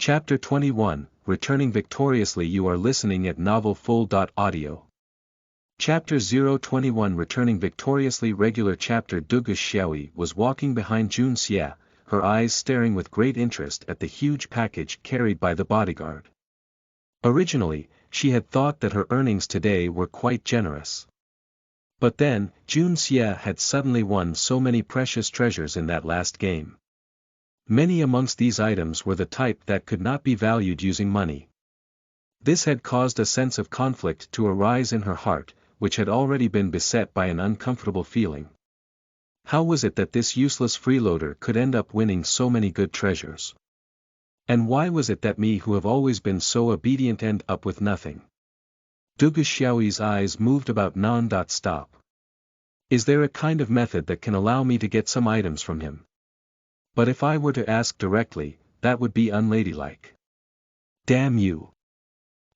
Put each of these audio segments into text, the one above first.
Chapter 21, Returning Victoriously. You are listening at novelfull.audio. Chapter 021, Returning Victoriously. Regular chapter. Dugu Xiaoyi was walking behind Jun Xie, her eyes staring with great interest at the huge package carried by the bodyguard. Originally, she had thought that her earnings today were quite generous. But then, Jun Xie had suddenly won so many precious treasures in that last game. Many amongst these items were the type that could not be valued using money. This had caused a sense of conflict to arise in her heart, which had already been beset by an uncomfortable feeling. How was it that this useless freeloader could end up winning so many good treasures? And why was it that me who have always been so obedient end up with nothing? Dugu Xiaoyi's eyes moved about non-stop. Is there a kind of method that can allow me to get some items from him? But if I were to ask directly, that would be unladylike. Damn you!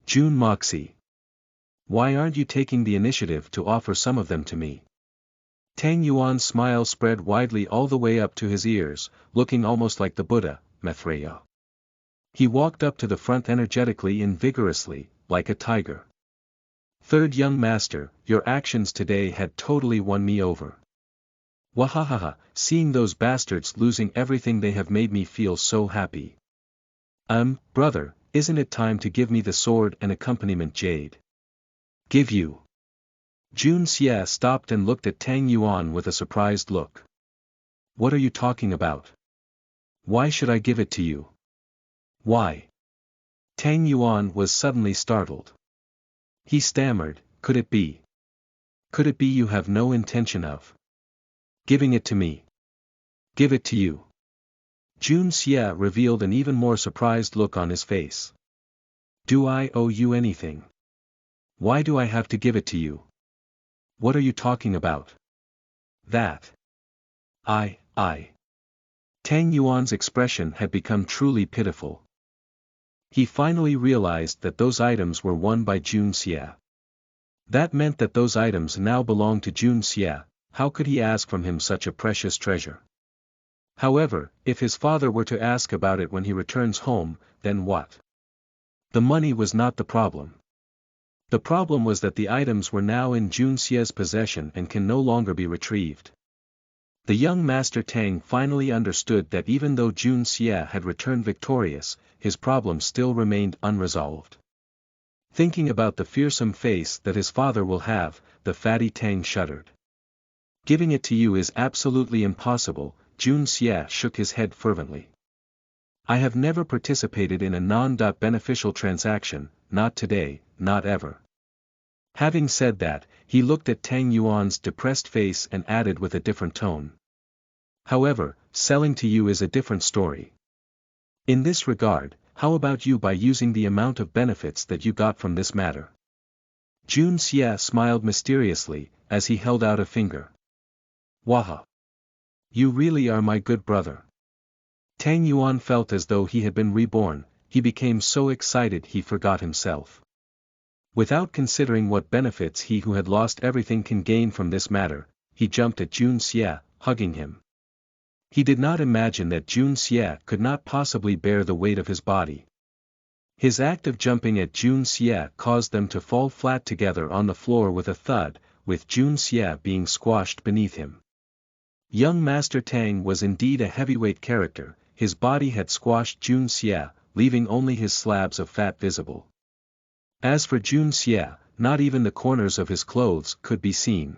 Jun Moxie! Why aren't you taking the initiative to offer some of them to me? Tang Yuan's smile spread widely all the way up to his ears, looking almost like the Buddha, Maitreya. He walked up to the front energetically and vigorously, like a tiger. Third young master, your actions today had totally won me over. Wahahaha, seeing those bastards losing everything they have made me feel so happy. Brother, isn't it time to give me the sword and accompaniment jade? Give you. Jun Xie stopped and looked at Tang Yuan with a surprised look. What are you talking about? Why should I give it to you? Why? Tang Yuan was suddenly startled. He stammered, could it be? Could it be you have no intention of giving it to me? Give it to you. Jun Xie revealed an even more surprised look on his face. Do I owe you anything? Why do I have to give it to you? What are you talking about? That. Tang Yuan's expression had become truly pitiful. He finally realized that those items were won by Jun Xie. That meant that those items now belonged to Jun Xie. How could he ask from him such a precious treasure? However, if his father were to ask about it when he returns home, then what? The money was not the problem. The problem was that the items were now in Jun Xie's possession and can no longer be retrieved. The young master Tang finally understood that even though Jun Xie had returned victorious, his problem still remained unresolved. Thinking about the fearsome face that his father will have, the fatty Tang shuddered. Giving it to you is absolutely impossible, Jun Xie shook his head fervently. I have never participated in a non-beneficial transaction, not today, not ever. Having said that, he looked at Tang Yuan's depressed face and added with a different tone. However, selling to you is a different story. In this regard, how about you by using the amount of benefits that you got from this matter? Jun Xie smiled mysteriously, as he held out a finger. Waha! You really are my good brother. Tang Yuan felt as though he had been reborn, he became so excited he forgot himself. Without considering what benefits he who had lost everything can gain from this matter, he jumped at Jun Xie, hugging him. He did not imagine that Jun Xie could not possibly bear the weight of his body. His act of jumping at Jun Xie caused them to fall flat together on the floor with a thud, with Jun Xie being squashed beneath him. Young Master Tang was indeed a heavyweight character, his body had squashed Jun Xie, leaving only his slabs of fat visible. As for Jun Xie, not even the corners of his clothes could be seen.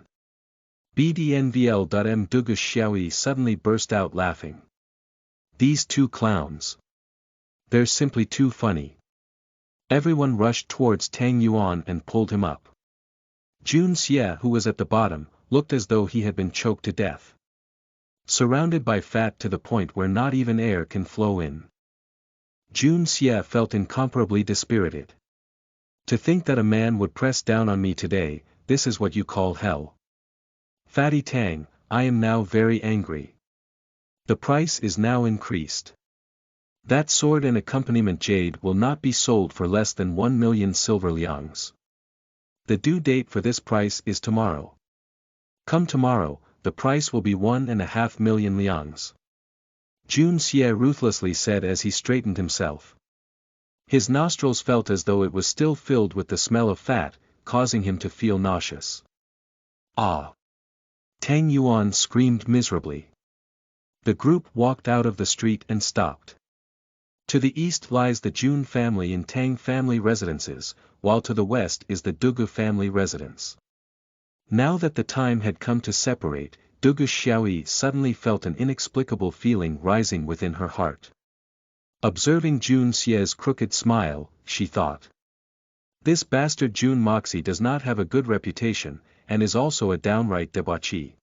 BDNVL.M. Dugu Xiaoyi suddenly burst out laughing. These two clowns. They're simply too funny. Everyone rushed towards Tang Yuan and pulled him up. Jun Xie, who was at the bottom, looked as though he had been choked to death. Surrounded by fat to the point where not even air can flow in. Jun Xie felt incomparably dispirited. To think that a man would press down on me today, this is what you call hell. Fatty Tang, I am now very angry. The price is now increased. That sword and accompaniment jade will not be sold for less than 1 million silver liangs. The due date for this price is tomorrow. Come tomorrow, the price will be 1.5 million liangs. Jun Xie ruthlessly said as he straightened himself. His nostrils felt as though it was still filled with the smell of fat, causing him to feel nauseous. Ah! Tang Yuan screamed miserably. The group walked out of the street and stopped. To the east lies the Jun family and Tang family residences, while to the west is the Dugu family residence. Now that the time had come to separate, Dugu Xiaoyi suddenly felt an inexplicable feeling rising within her heart. Observing Jun Xie's crooked smile, she thought. This bastard Jun Moxie does not have a good reputation, and is also a downright debauchee.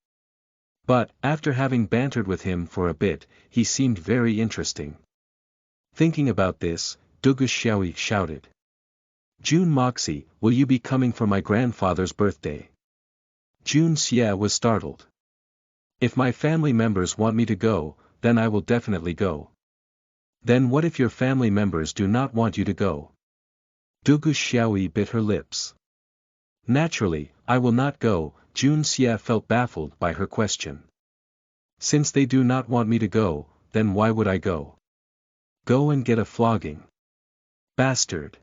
But, after having bantered with him for a bit, he seemed very interesting. Thinking about this, Dugu Xiaoyi shouted. Jun Moxie, will you be coming for my grandfather's birthday? Jun Xie was startled. If my family members want me to go, then I will definitely go. Then what if your family members do not want you to go? Dugu Xiaoyi bit her lips. Naturally, I will not go. Jun Xie felt baffled by her question. Since they do not want me to go, then why would I go? Go and get a flogging. Bastard.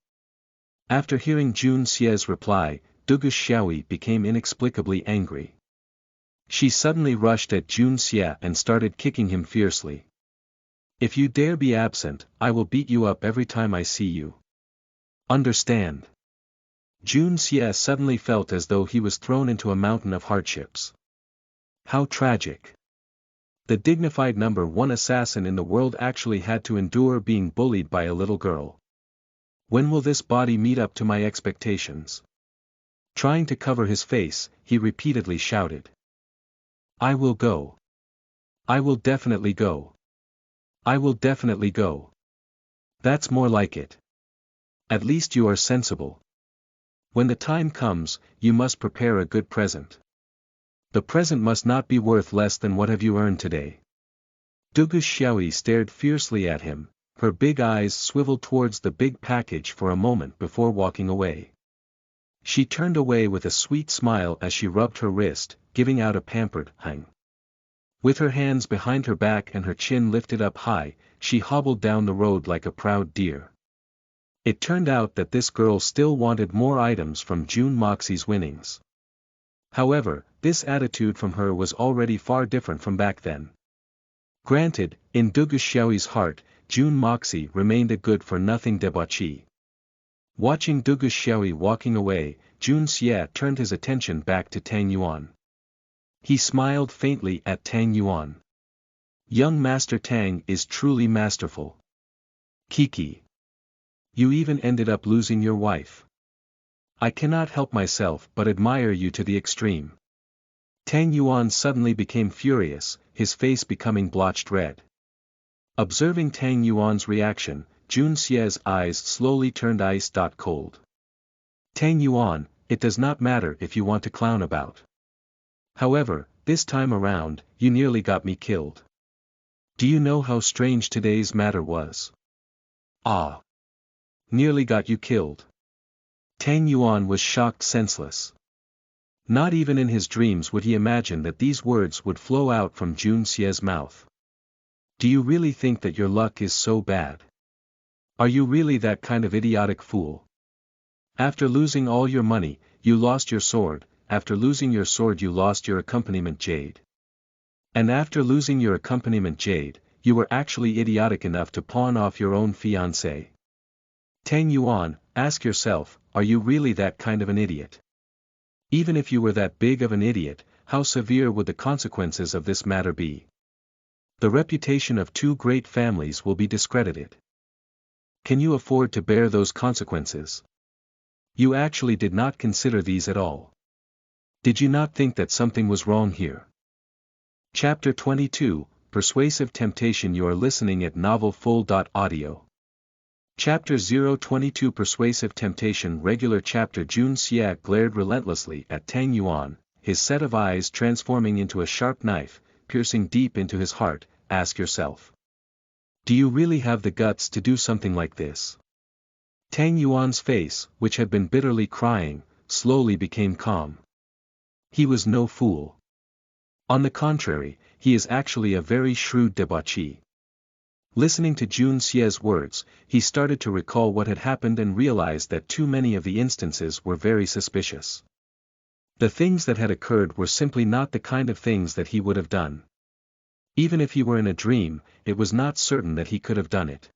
After hearing Jun Xie's reply, Dugu Xiaoyi became inexplicably angry. She suddenly rushed at Jun Xie and started kicking him fiercely. If you dare be absent, I will beat you up every time I see you. Understand? Jun Xie suddenly felt as though he was thrown into a mountain of hardships. How tragic. The dignified number one assassin in the world actually had to endure being bullied by a little girl. When will this body meet up to my expectations? Trying to cover his face, he repeatedly shouted. I will go. I will definitely go. I will definitely go. That's more like it. At least you are sensible. When the time comes, you must prepare a good present. The present must not be worth less than what have you earned today. Dugu Xiaoyi stared fiercely at him, her big eyes swiveled towards the big package for a moment before walking away. She turned away with a sweet smile as she rubbed her wrist, giving out a pampered hang. With her hands behind her back and her chin lifted up high, she hobbled down the road like a proud deer. It turned out that this girl still wanted more items from Jun Moxie's winnings. However, this attitude from her was already far different from back then. Granted, in Dugu Xiaoyi's heart, Jun Moxie remained a good-for-nothing debauchee. Watching Dugu Xiaoyi walking away, Jun Xie turned his attention back to Tang Yuan. He smiled faintly at Tang Yuan. Young Master Tang is truly masterful. Kiki. You even ended up losing your wife. I cannot help myself but admire you to the extreme. Tang Yuan suddenly became furious, his face becoming blotched red. Observing Tang Yuan's reaction, Jun Xie's eyes slowly turned ice-cold. Tang Yuan, it does not matter if you want to clown about. However, this time around, you nearly got me killed. Do you know how strange today's matter was? Ah! Nearly got you killed. Tang Yuan was shocked senseless. Not even in his dreams would he imagine that these words would flow out from Jun Xie's mouth. Do you really think that your luck is so bad? Are you really that kind of idiotic fool? After losing all your money, you lost your sword, after losing your sword you lost your accompaniment jade. And after losing your accompaniment jade, you were actually idiotic enough to pawn off your own fiancé. Tang Yuan, ask yourself, are you really that kind of an idiot? Even if you were that big of an idiot, how severe would the consequences of this matter be? The reputation of two great families will be discredited. Can you afford to bear those consequences? You actually did not consider these at all. Did you not think that something was wrong here? Chapter 22, Persuasive Temptation. You are listening at novelfull.audio. Chapter 022 Persuasive Temptation. Regular chapter. Jun Xie glared relentlessly at Tang Yuan, his set of eyes transforming into a sharp knife, piercing deep into his heart. Ask yourself. Do you really have the guts to do something like this? Tang Yuan's face, which had been bitterly crying, slowly became calm. He was no fool. On the contrary, he is actually a very shrewd debauchee. Listening to Jun Xie's words, he started to recall what had happened and realized that too many of the instances were very suspicious. The things that had occurred were simply not the kind of things that he would have done. Even if he were in a dream, it was not certain that he could have done it.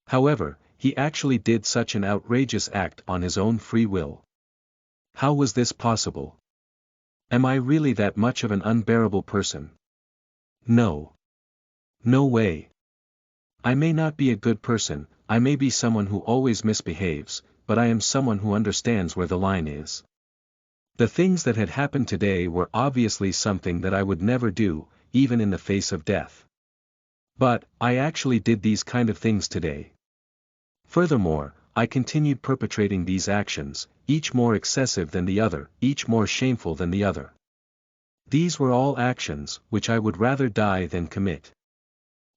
However, he actually did such an outrageous act on his own free will. How was this possible? Am I really that much of an unbearable person? No. No way. I may not be a good person, I may be someone who always misbehaves, but I am someone who understands where the line is. The things that had happened today were obviously something that I would never do, even in the face of death. But, I actually did these kind of things today. Furthermore, I continued perpetrating these actions, each more excessive than the other, each more shameful than the other. These were all actions, which I would rather die than commit.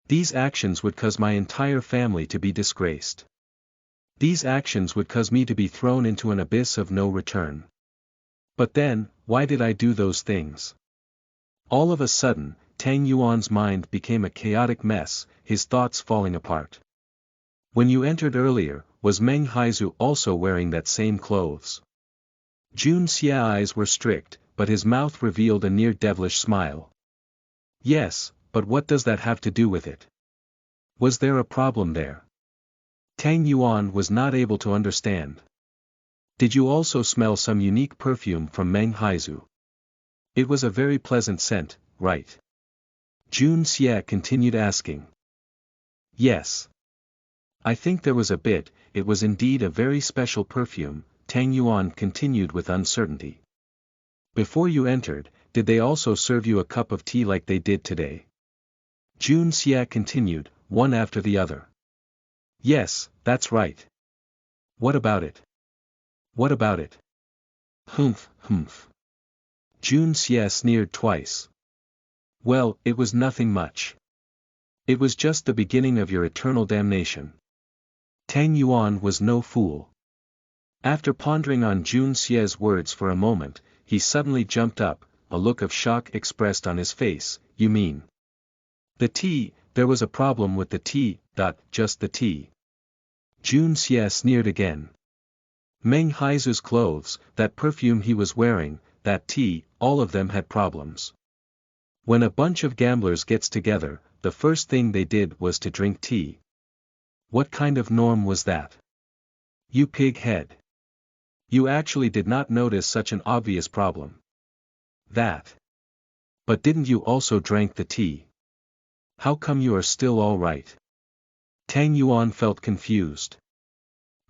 These actions would cause my entire family to be disgraced. These actions would cause me to be thrown into an abyss of no return. But then, why did I do those things? All of a sudden, Tang Yuan's mind became a chaotic mess, his thoughts falling apart. When you entered earlier, was Meng Haizu also wearing that same clothes? Jun Xia's eyes were strict, but his mouth revealed a near devilish smile. Yes, but what does that have to do with it? Was there a problem there? Tang Yuan was not able to understand. Did you also smell some unique perfume from Meng Haizu? It was a very pleasant scent, right? Jun Xia continued asking. Yes. I think there was a bit, it was indeed a very special perfume, Tang Yuan continued with uncertainty. Before you entered, did they also serve you a cup of tea like they did today? Jun Xia continued, one after the other. Yes, that's right. What about it? What about it? Humph, humph. Jun Xia sneered twice. Well, it was nothing much. It was just the beginning of your eternal damnation. Tang Yuan was no fool. After pondering on Jun Xia's words for a moment, he suddenly jumped up, a look of shock expressed on his face. You mean? The tea, there was a problem with the tea, just the tea. Jun Xia sneered again. Meng Haizu's clothes, that perfume he was wearing, that tea, all of them had problems. When a bunch of gamblers gets together, the first thing they did was to drink tea. What kind of norm was that? You pig head. You actually did not notice such an obvious problem. That. But didn't you also drink the tea? How come you are still all right? Tang Yuan felt confused.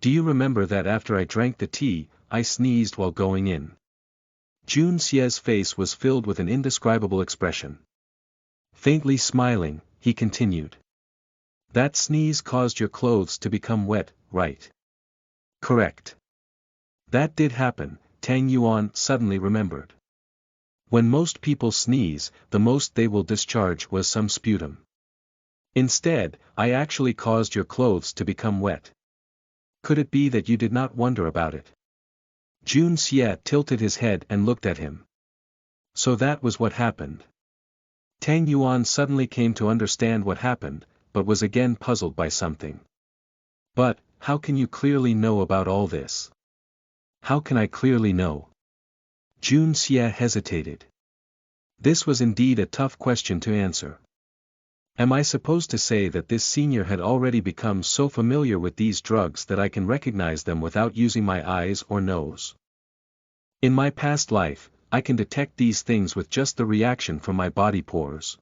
Do you remember that after I drank the tea, I sneezed while going in? Jun Xia's face was filled with an indescribable expression. Faintly smiling, he continued. That sneeze caused your clothes to become wet, right? Correct. That did happen, Tang Yuan suddenly remembered. When most people sneeze, the most they will discharge was some sputum. Instead, I actually caused your clothes to become wet. Could it be that you did not wonder about it? Jun Xia tilted his head and looked at him. So that was what happened. Tang Yuan suddenly came to understand what happened, but was again puzzled by something. But, how can you clearly know about all this? How can I clearly know? Jun Xia hesitated. This was indeed a tough question to answer. Am I supposed to say that this senior had already become so familiar with these drugs that I can recognize them without using my eyes or nose? In my past life, I can detect these things with just the reaction from my body pores.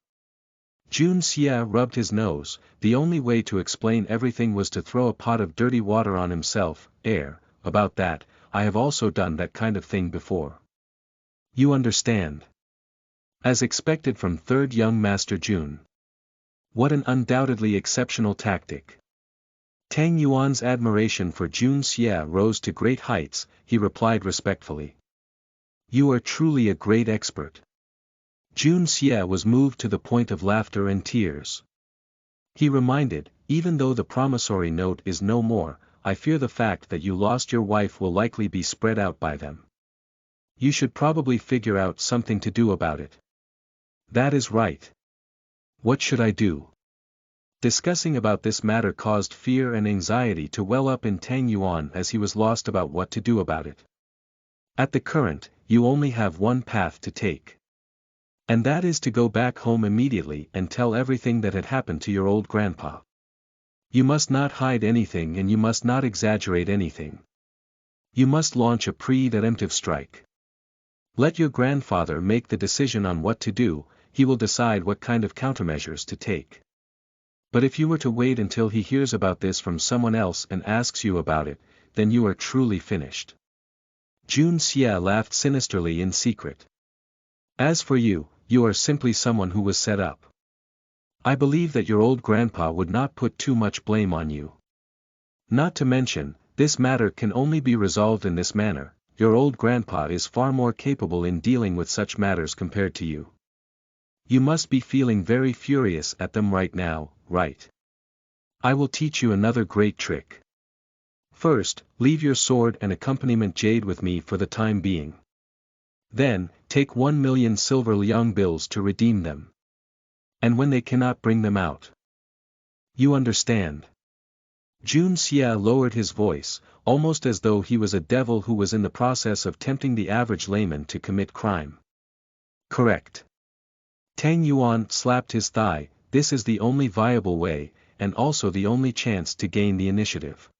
Jun Xia rubbed his nose. The only way to explain everything was to throw a pot of dirty water on himself. About that, I have also done that kind of thing before. You understand? As expected from third young Master Jun. What an undoubtedly exceptional tactic. Tang Yuan's admiration for Jun Xia rose to great heights. He replied respectfully. You are truly a great expert. Jun Xia was moved to the point of laughter and tears. He reminded, even though the promissory note is no more, I fear the fact that you lost your wife will likely be spread out by them. You should probably figure out something to do about it. That is right. What should I do? Discussing about this matter caused fear and anxiety to well up in Tang Yuan as he was lost about what to do about it. At the current, you only have one path to take. And that is to go back home immediately and tell everything that had happened to your old grandpa. You must not hide anything and you must not exaggerate anything. You must launch a preemptive strike. Let your grandfather make the decision on what to do, he will decide what kind of countermeasures to take. But if you were to wait until he hears about this from someone else and asks you about it, then you are truly finished. Jun Xie laughed sinisterly in secret. As for you, you are simply someone who was set up. I believe that your old grandpa would not put too much blame on you. Not to mention, this matter can only be resolved in this manner, your old grandpa is far more capable in dealing with such matters compared to you. You must be feeling very furious at them right now, right? I will teach you another great trick. First, leave your sword and accompaniment jade with me for the time being. Then, take 1,000,000 silver liang bills to redeem them. And when they cannot bring them out. You understand? Jun Xie lowered his voice, almost as though he was a devil who was in the process of tempting the average layman to commit crime. Correct. Tang Yuan slapped his thigh, this is the only viable way, and also the only chance to gain the initiative.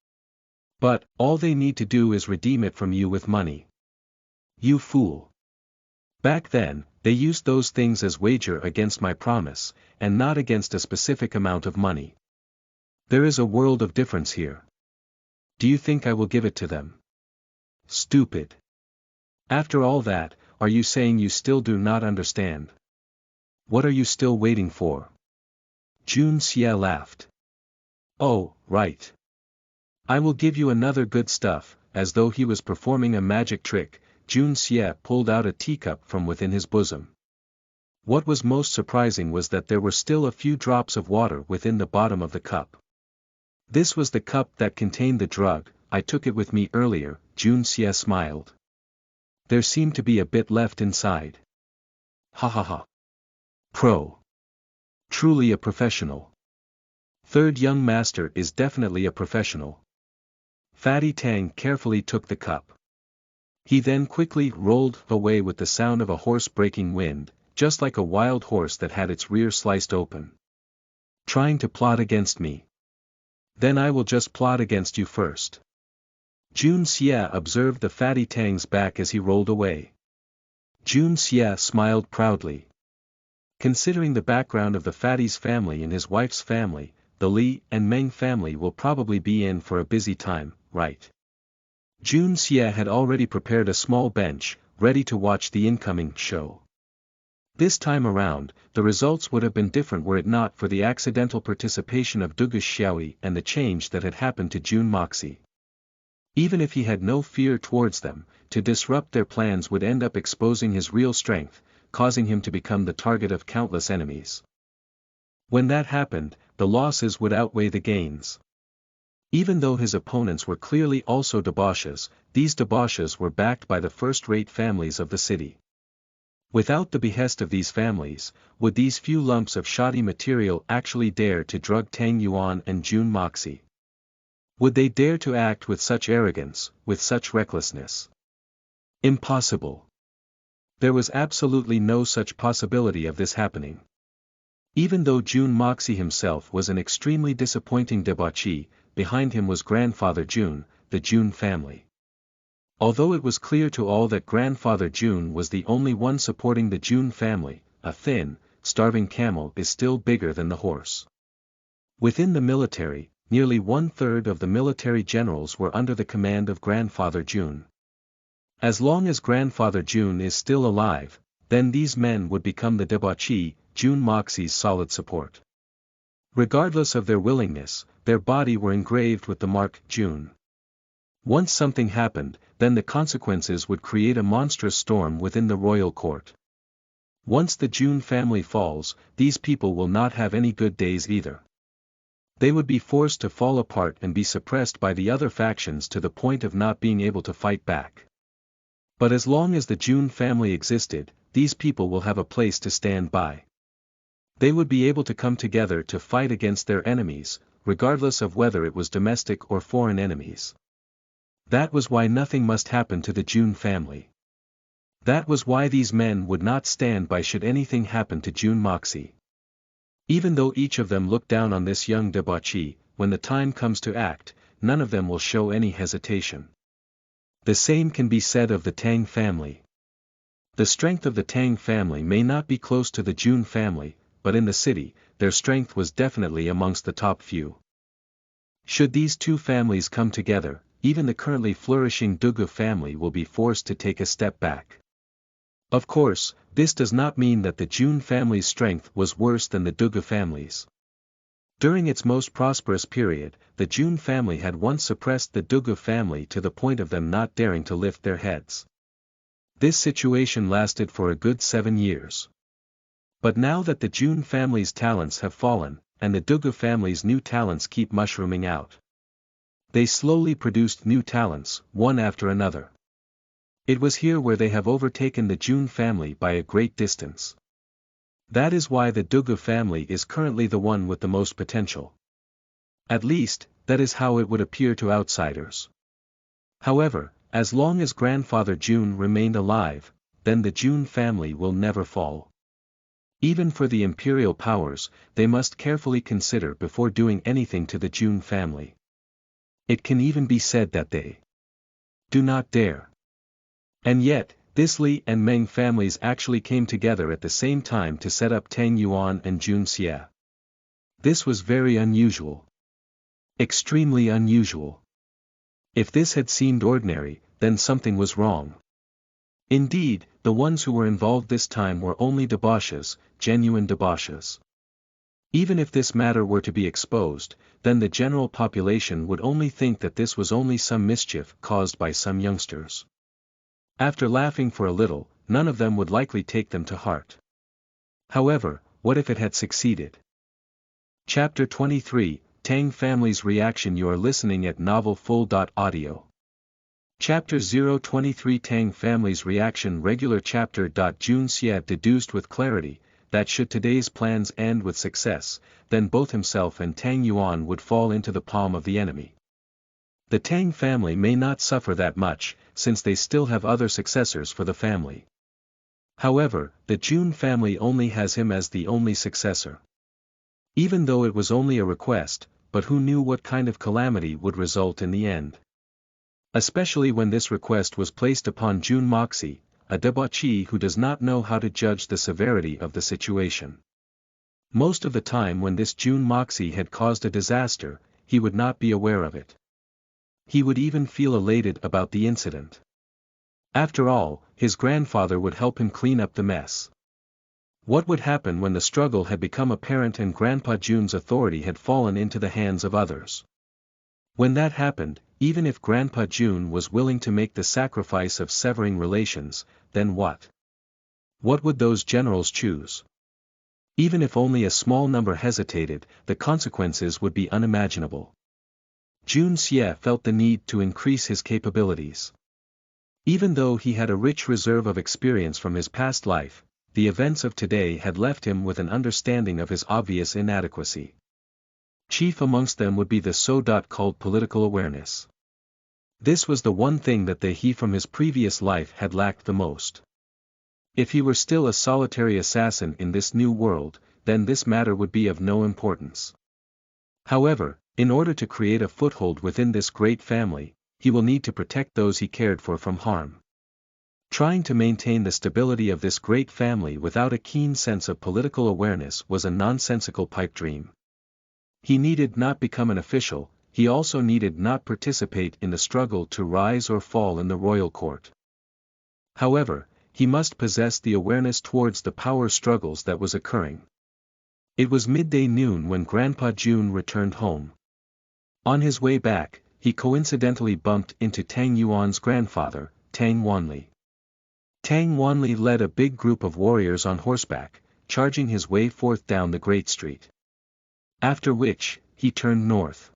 But, all they need to do is redeem it from you with money. You fool. Back then, they used those things as wager against my promise, and not against a specific amount of money. There is a world of difference here. Do you think I will give it to them? Stupid. After all that, are you saying you still do not understand? What are you still waiting for? Jun Xie laughed. Oh, right. I will give you another good stuff, as though he was performing a magic trick. Jun Xie pulled out a teacup from within his bosom. What was most surprising was that there were still a few drops of water within the bottom of the cup. This was the cup that contained the drug, I took it with me earlier, Jun Xie smiled. There seemed to be a bit left inside. Ha ha ha. Pro. Truly a professional. Third young master is definitely a professional. Fatty Tang carefully took the cup. He then quickly rolled away with the sound of a horse breaking wind, just like a wild horse that had its rear sliced open. Trying to plot against me. Then I will just plot against you first. Jun Xie observed the Fatty Tang's back as he rolled away. Jun Xie smiled proudly. Considering the background of the Fatty's family and his wife's family, the Li and Meng family will probably be in for a busy time, right? Jun Xie had already prepared a small bench, ready to watch the incoming show. This time around, the results would have been different were it not for the accidental participation of Dugus Xiaoyi and the change that had happened to Jun Moxie. Even if he had no fear towards them, to disrupt their plans would end up exposing his real strength, causing him to become the target of countless enemies. When that happened, the losses would outweigh the gains. Even though his opponents were clearly also debauches, these debauches were backed by the first-rate families of the city. Without the behest of these families, would these few lumps of shoddy material actually dare to drug Tang Yuan and Jun Moxie? Would they dare to act with such arrogance, with such recklessness? Impossible. There was absolutely no such possibility of this happening. Even though Jun Moxie himself was an extremely disappointing debauchee, behind him was Grandfather Jun, the Jun family. Although it was clear to all that Grandfather Jun was the only one supporting the Jun family, a thin, starving camel is still bigger than the horse. Within the military, nearly 1/3 of the military generals were under the command of Grandfather Jun. As long as Grandfather Jun is still alive, then these men would become the debauchee, Jun Moxie's solid support. Regardless of their willingness, their body were engraved with the mark Jun. Once something happened, then the consequences would create a monstrous storm within the royal court. Once the Jun family falls, these people will not have any good days either. They would be forced to fall apart and be suppressed by the other factions to the point of not being able to fight back. But as long as the Jun family existed, these people will have a place to stand by. They would be able to come together to fight against their enemies, regardless of whether it was domestic or foreign enemies. That was why nothing must happen to the Jun family. That was why these men would not stand by should anything happen to Jun Moxie. Even though each of them looked down on this young debauchee, when the time comes to act, none of them will show any hesitation. The same can be said of the Tang family. The strength of the Tang family may not be close to the Jun family, but in the city, their strength was definitely amongst the top few. Should these two families come together, even the currently flourishing Dugu family will be forced to take a step back. Of course, this does not mean that the Jun family's strength was worse than the Dugu family's. During its most prosperous period, the Jun family had once suppressed the Dugu family to the point of them not daring to lift their heads. This situation lasted for a good 7 years. But now that the Jun family's talents have fallen, and the Dugu family's new talents keep mushrooming out, they slowly produced new talents, one after another. It was here where they have overtaken the Jun family by a great distance. That is why the Dugu family is currently the one with the most potential. At least, that is how it would appear to outsiders. However, as long as Grandfather Jun remained alive, then the Jun family will never fall. Even for the imperial powers, they must carefully consider before doing anything to the Jun family. It can even be said that they do not dare. And yet, this Li and Meng families actually came together at the same time to set up Tang Yuan and Jun Xie. This was very unusual. Extremely unusual. If this had seemed ordinary, then something was wrong. Indeed, the ones who were involved this time were only debauches, genuine debauches. Even if this matter were to be exposed, then the general population would only think that this was only some mischief caused by some youngsters. After laughing for a little, none of them would likely take them to heart. However, what if it had succeeded? Chapter 23, Tang Family's Reaction. You are listening at novelfull.audio. Chapter 023, Tang Family's Reaction. Regular chapter. Jun Xie deduced with clarity, that should today's plans end with success, then both himself and Tang Yuan would fall into the palm of the enemy. The Tang family may not suffer that much, since they still have other successors for the family. However, the Jun family only has him as the only successor. Even though it was only a request, but who knew what kind of calamity would result in the end? Especially when this request was placed upon Jun Moxie, a debauchee who does not know how to judge the severity of the situation. Most of the time when this Jun Moxie had caused a disaster, he would not be aware of it. He would even feel elated about the incident. After all, his grandfather would help him clean up the mess. What would happen when the struggle had become apparent and Grandpa Jun's authority had fallen into the hands of others? When that happened, even if Grandpa Jun was willing to make the sacrifice of severing relations, then what? What would those generals choose? Even if only a small number hesitated, the consequences would be unimaginable. Jun Xie felt the need to increase his capabilities. Even though he had a rich reserve of experience from his past life, the events of today had left him with an understanding of his obvious inadequacy. Chief amongst them would be the so-called political awareness. This was the one thing that he from his previous life had lacked the most. If he were still a solitary assassin in this new world, then this matter would be of no importance. However, in order to create a foothold within this great family, he will need to protect those he cared for from harm. Trying to maintain the stability of this great family without a keen sense of political awareness was a nonsensical pipe dream. He needed not become an official, he also needed not participate in the struggle to rise or fall in the royal court. However, he must possess the awareness towards the power struggles that was occurring. It was midday noon when Grandpa Jun returned home. On his way back, he coincidentally bumped into Tang Yuan's grandfather, Tang Wanli. Tang Wanli led a big group of warriors on horseback, charging his way forth down the Great Street. After which, he turned north.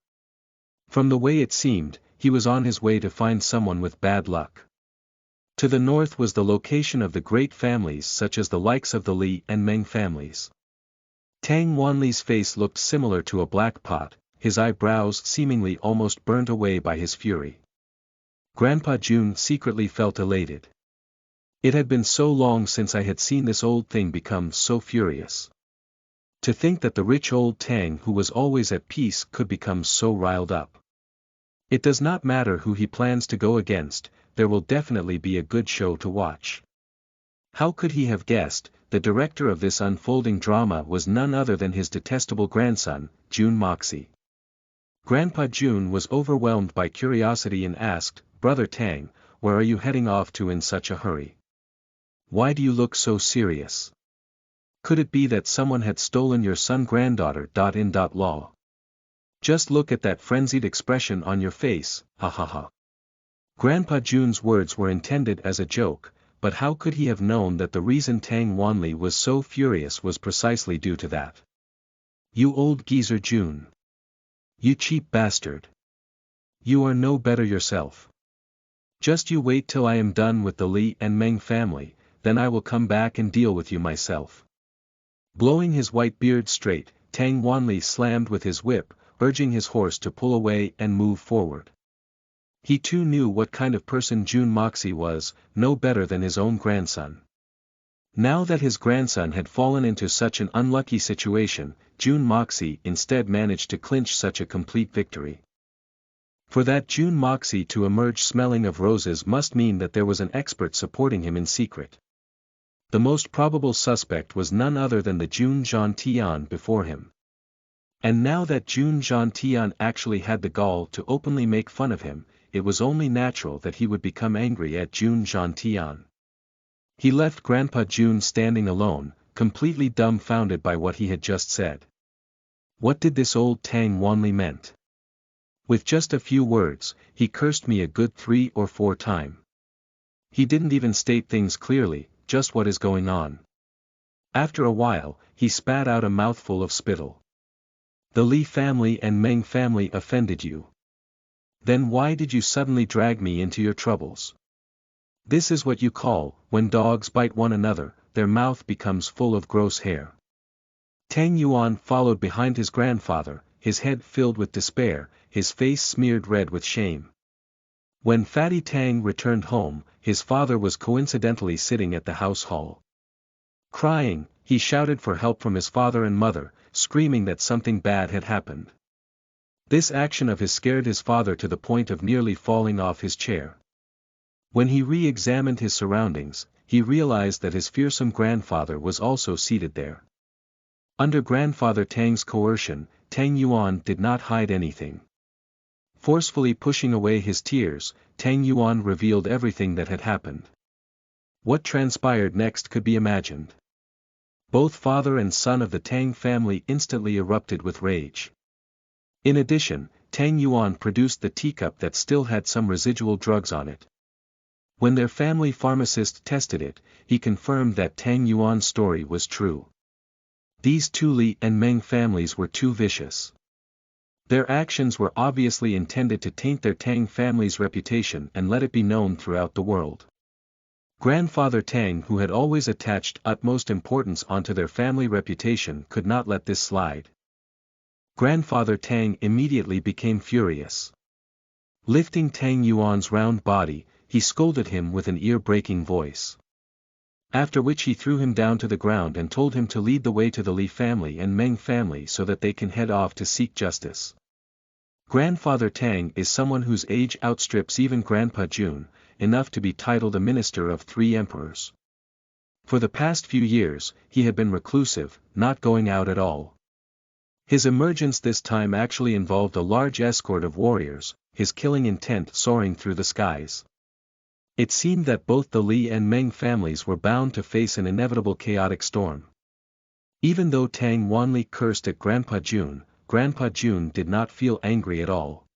From the way it seemed, he was on his way to find someone with bad luck. To the north was the location of the great families such as the likes of the Li and Meng families. Tang Wanli's face looked similar to a black pot, his eyebrows seemingly almost burnt away by his fury. Grandpa Jun secretly felt elated. It had been so long since I had seen this old thing become so furious. To think that the rich old Tang who was always at peace could become so riled up. It does not matter who he plans to go against, there will definitely be a good show to watch. How could he have guessed, the director of this unfolding drama was none other than his detestable grandson, Jun Moxie. Grandpa Jun was overwhelmed by curiosity and asked, "Brother Tang, where are you heading off to in such a hurry? Why do you look so serious? Could it be that someone had stolen your son-granddaughter? Law. Just look at that frenzied expression on your face, ha ha ha." Grandpa Jun's words were intended as a joke, but how could he have known that the reason Tang Wanli was so furious was precisely due to that? "You old geezer Jun. You cheap bastard. You are no better yourself. Just you wait till I am done with the Li and Meng family, then I will come back and deal with you myself." Blowing his white beard straight, Tang Wanli slammed with his whip, urging his horse to pull away and move forward. He too knew what kind of person Jun Moxie was, no better than his own grandson. Now that his grandson had fallen into such an unlucky situation, Jun Moxie instead managed to clinch such a complete victory. For that Jun Moxie to emerge smelling of roses must mean that there was an expert supporting him in secret. The most probable suspect was none other than the Jun Zhantian before him. And now that Jun Zhantian actually had the gall to openly make fun of him, it was only natural that he would become angry at Jun Zhantian. He left Grandpa Jun standing alone, completely dumbfounded by what he had just said. What did this old Tang Wanli meant? With just a few words, he cursed me a good 3 or 4 times. He didn't even state things clearly, just what is going on. After a while, he spat out a mouthful of spittle. "The Li family and Meng family offended you. Then why did you suddenly drag me into your troubles? This is what you call, when dogs bite one another, their mouth becomes full of gross hair." Tang Yuan followed behind his grandfather, his head filled with despair, his face smeared red with shame. When Fatty Tang returned home, his father was coincidentally sitting at the house hall. Crying, he shouted for help from his father and mother, screaming that something bad had happened. This action of his scared his father to the point of nearly falling off his chair. When he re-examined his surroundings, he realized that his fearsome grandfather was also seated there. Under Grandfather Tang's coercion, Tang Yuan did not hide anything. Forcefully pushing away his tears, Tang Yuan revealed everything that had happened. What transpired next could be imagined. Both father and son of the Tang family instantly erupted with rage. In addition, Tang Yuan produced the teacup that still had some residual drugs on it. When their family pharmacist tested it, he confirmed that Tang Yuan's story was true. These two Li and Meng families were too vicious. Their actions were obviously intended to taint their Tang family's reputation and let it be known throughout the world. Grandfather Tang, who had always attached utmost importance onto their family reputation, could not let this slide. Grandfather Tang immediately became furious. Lifting Tang Yuan's round body, he scolded him with an ear-breaking voice. After which he threw him down to the ground and told him to lead the way to the Li family and Meng family so that they can head off to seek justice. Grandfather Tang is someone whose age outstrips even Grandpa Jun, enough to be titled a minister of 3 emperors. For the past few years, he had been reclusive, not going out at all. His emergence this time actually involved a large escort of warriors, his killing intent soaring through the skies. It seemed that both the Li and Meng families were bound to face an inevitable chaotic storm. Even though Tang Wanli cursed at Grandpa Jun did not feel angry at all.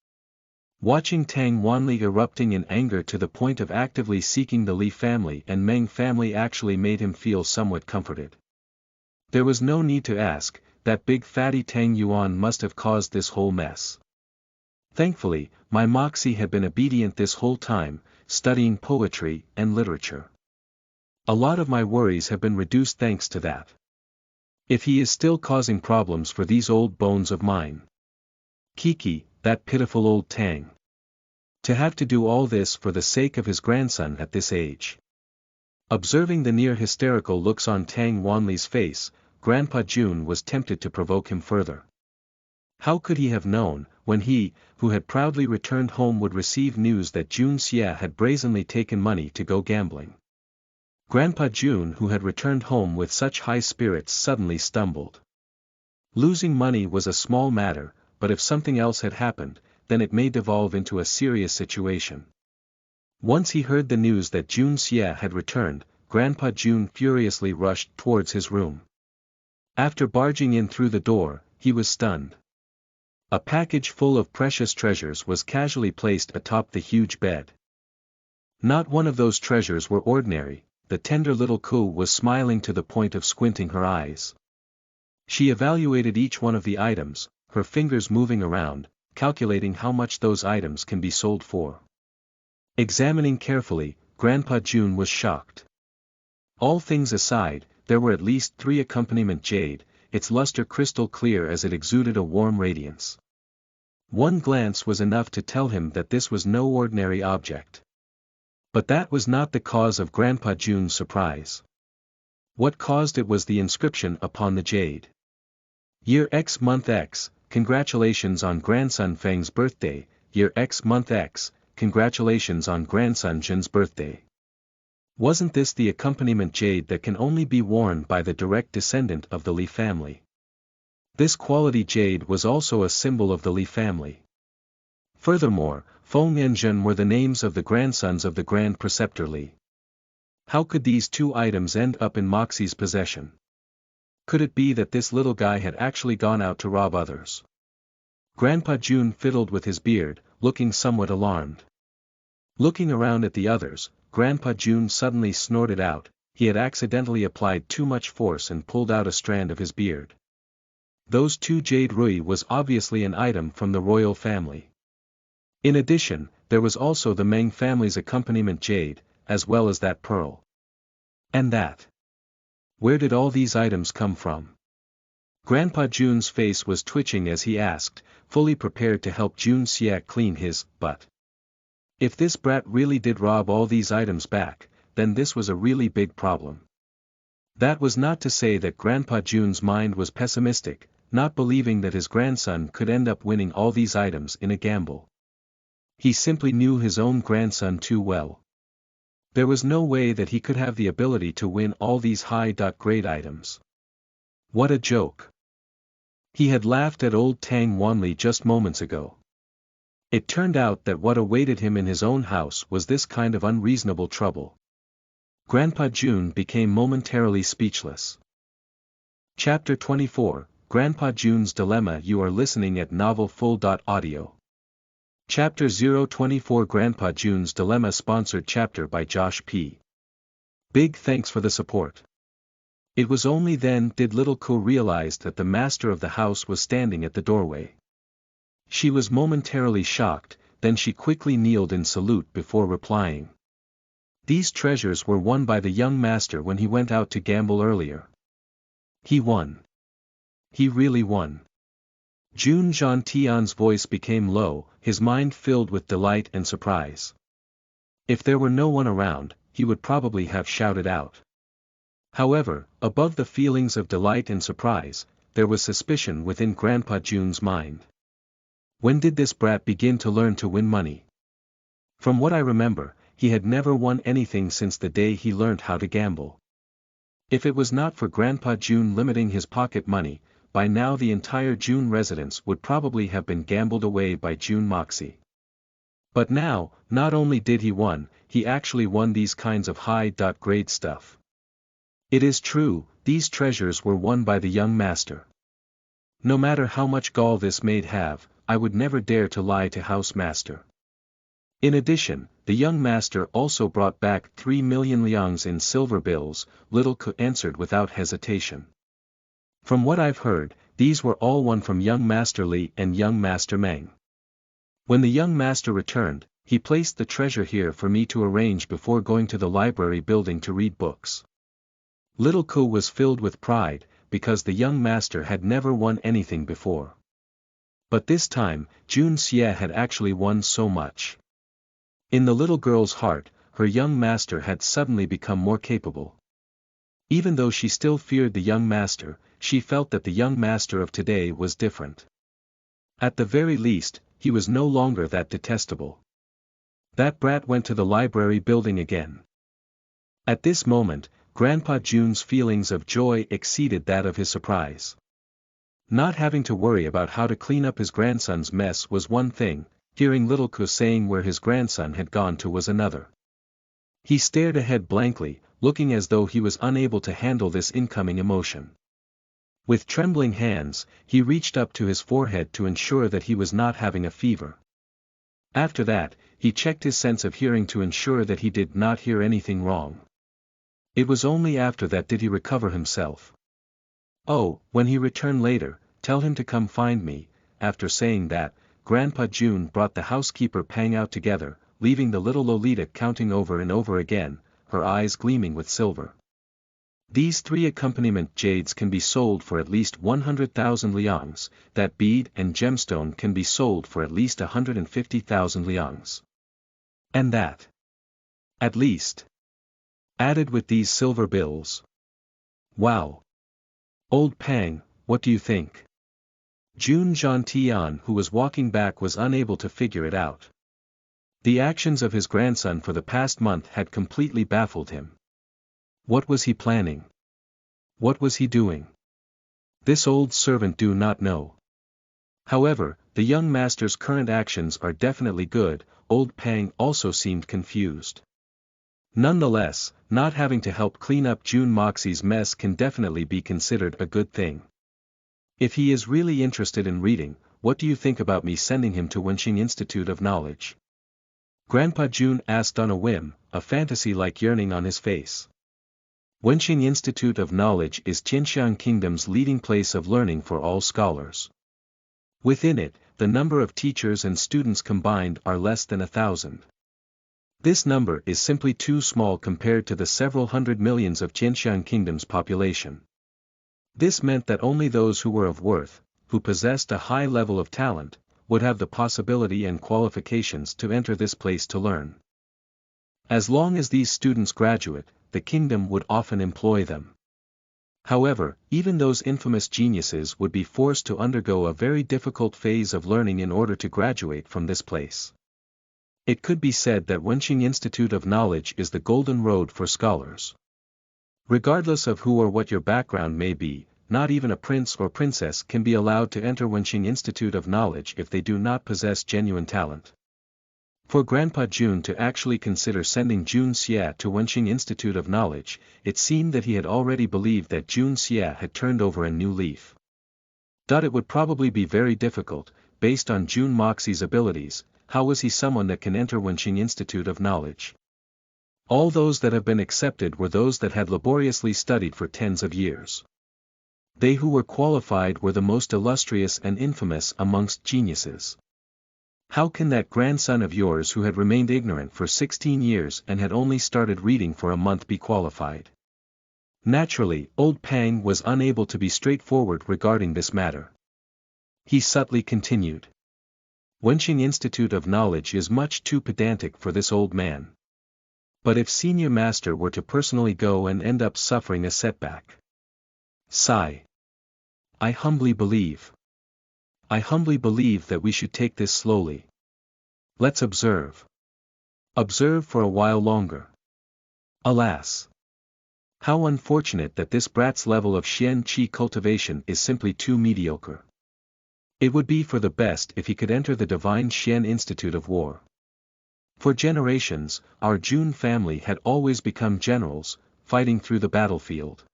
Watching Tang Wanli erupting in anger to the point of actively seeking the Li family and Meng family actually made him feel somewhat comforted. There was no need to ask, that big fatty Tang Yuan must have caused this whole mess. Thankfully, my Moxie had been obedient this whole time, studying poetry and literature. A lot of my worries have been reduced thanks to that. If he is still causing problems for these old bones of mine. Kiki, that pitiful old Tang. To have to do all this for the sake of his grandson at this age. Observing the near hysterical looks on Tang Wanli's face, Grandpa Jun was tempted to provoke him further. How could he have known, when he, who had proudly returned home, would receive news that Jun Xie had brazenly taken money to go gambling? Grandpa Jun, who had returned home with such high spirits, suddenly stumbled. Losing money was a small matter, but if something else had happened, then it may devolve into a serious situation. Once he heard the news that Jun Xie had returned, Grandpa Jun furiously rushed towards his room. After barging in through the door, he was stunned. A package full of precious treasures was casually placed atop the huge bed. Not one of those treasures were ordinary. The tender little Ku was smiling to the point of squinting her eyes. She evaluated each one of the items, her fingers moving around, calculating how much those items can be sold for. Examining carefully, Grandpa Jun was shocked. All things aside, there were at least 3 accompaniment jade, its luster crystal clear as it exuded a warm radiance. One glance was enough to tell him that this was no ordinary object. But that was not the cause of Grandpa Jun's surprise. What caused it was the inscription upon the jade. Year X Month X, congratulations on grandson Feng's birthday. Year X Month X, congratulations on grandson Jin's birthday. Wasn't this the accompaniment jade that can only be worn by the direct descendant of the Li family? This quality jade was also a symbol of the Li family. Furthermore, Feng and Jun were the names of the grandsons of the Grand Preceptor Li. How could these 2 items end up in Moxie's possession? Could it be that this little guy had actually gone out to rob others? Grandpa Jun fiddled with his beard, looking somewhat alarmed. Looking around at the others, Grandpa Jun suddenly snorted out. He had accidentally applied too much force and pulled out a strand of his beard. Those 2 jade rui was obviously an item from the royal family. In addition, there was also the Meng family's accompaniment jade, as well as that pearl. And that. Where did all these items come from? Grandpa Jun's face was twitching as he asked, fully prepared to help Jun Xie clean his butt. If this brat really did rob all these items back, then this was a really big problem. That was not to say that Grandpa Jun's mind was pessimistic, not believing that his grandson could end up winning all these items in a gamble. He simply knew his own grandson too well. There was no way that he could have the ability to win all these high-grade items. What a joke. He had laughed at old Tang Wanli just moments ago. It turned out that what awaited him in his own house was this kind of unreasonable trouble. Grandpa Jun became momentarily speechless. Chapter 24, Grandpa Jun's Dilemma. You are listening at novelfull.audio. Chapter 024, Grandpa Jun's Dilemma, sponsored chapter by Josh P. Big thanks for the support. It was only then did little Ko realize that the master of the house was standing at the doorway. She was momentarily shocked, then she quickly kneeled in salute before replying. These treasures were won by the young master when he went out to gamble earlier. He won. He really won. Jun Zhantian's voice became low, his mind filled with delight and surprise. If there were no one around, he would probably have shouted out. However, above the feelings of delight and surprise, there was suspicion within Grandpa Jun's mind. When did this brat begin to learn to win money? From what I remember, he had never won anything since the day he learned how to gamble. If it was not for Grandpa Jun limiting his pocket money, by now the entire Jun residence would probably have been gambled away by Jun Moxie. But now, not only did he won, he actually won these kinds of high-grade stuff. It is true, these treasures were won by the young master. No matter how much gall this maid have, I would never dare to lie to house master. In addition, the young master also brought back 3 million liangs in silver bills, little Ko answered without hesitation. From what I've heard, these were all won from young Master Li and young Master Meng. When the young master returned, he placed the treasure here for me to arrange before going to the library building to read books. Little Ko was filled with pride, because the young master had never won anything before. But this time, Jun Xie had actually won so much. In the little girl's heart, her young master had suddenly become more capable. Even though she still feared the young master, she felt that the young master of today was different. At the very least, he was no longer that detestable. That brat went to the library building again. At this moment, Grandpa Jun's feelings of joy exceeded that of his surprise. Not having to worry about how to clean up his grandson's mess was one thing, hearing little Ku saying where his grandson had gone to was another. He stared ahead blankly, looking as though he was unable to handle this incoming emotion. With trembling hands, he reached up to his forehead to ensure that he was not having a fever. After that, he checked his sense of hearing to ensure that he did not hear anything wrong. It was only after that did he recover himself. "Oh, when he return later, tell him to come find me." After saying that, Grandpa Jun brought the housekeeper Pang out together, leaving the little Lolita counting over and over again, her eyes gleaming with silver. These 3 accompaniment jades can be sold for at least 100,000 liangs, that bead and gemstone can be sold for at least 150,000 liangs. And that, at least, added with these silver bills. Wow! Old Pang, what do you think? Jun Zhantian, who was walking back, was unable to figure it out. The actions of his grandson for the past month had completely baffled him. What was he planning? What was he doing? This old servant do not know. However, the young master's current actions are definitely good. Old Pang also seemed confused. Nonetheless, not having to help clean up Jun Moxie's mess can definitely be considered a good thing. If he is really interested in reading, what do you think about me sending him to Wenqing Institute of Knowledge? Grandpa Jun asked on a whim, a fantasy-like yearning on his face. Wenqing Institute of Knowledge is Tianxiang Kingdom's leading place of learning for all scholars. Within it, the number of teachers and students combined are less than 1,000. This number is simply too small compared to the several hundred millions of Tianxiang Kingdom's population. This meant that only those who were of worth, who possessed a high level of talent, would have the possibility and qualifications to enter this place to learn. As long as these students graduate, the kingdom would often employ them. However, even those infamous geniuses would be forced to undergo a very difficult phase of learning in order to graduate from this place. It could be said that Wenqing Institute of Knowledge is the golden road for scholars. Regardless of who or what your background may be, not even a prince or princess can be allowed to enter Wenqing Institute of Knowledge if they do not possess genuine talent. For Grandpa Jun to actually consider sending Jun Xie to Wenqing Institute of Knowledge, it seemed that he had already believed that Jun Xie had turned over a new leaf. It would probably be very difficult, based on Jun Moxie's abilities. How was he someone that can enter Wenqing Institute of Knowledge? All those that have been accepted were those that had laboriously studied for tens of years. They who were qualified were the most illustrious and infamous amongst geniuses. How can that grandson of yours who had remained ignorant for 16 years and had only started reading for a month be qualified? Naturally, old Pang was unable to be straightforward regarding this matter. He subtly continued. Wenqing Institute of Knowledge is much too pedantic for this old man. But if Senior Master were to personally go and end up suffering a setback? Sigh. I humbly believe that we should take this slowly. Let's observe. Observe for a while longer. Alas! How unfortunate that this brat's level of Xian Qi cultivation is simply too mediocre. It would be for the best if he could enter the Divine Xian Institute of War. For generations, our Jun family had always become generals, fighting through the battlefield.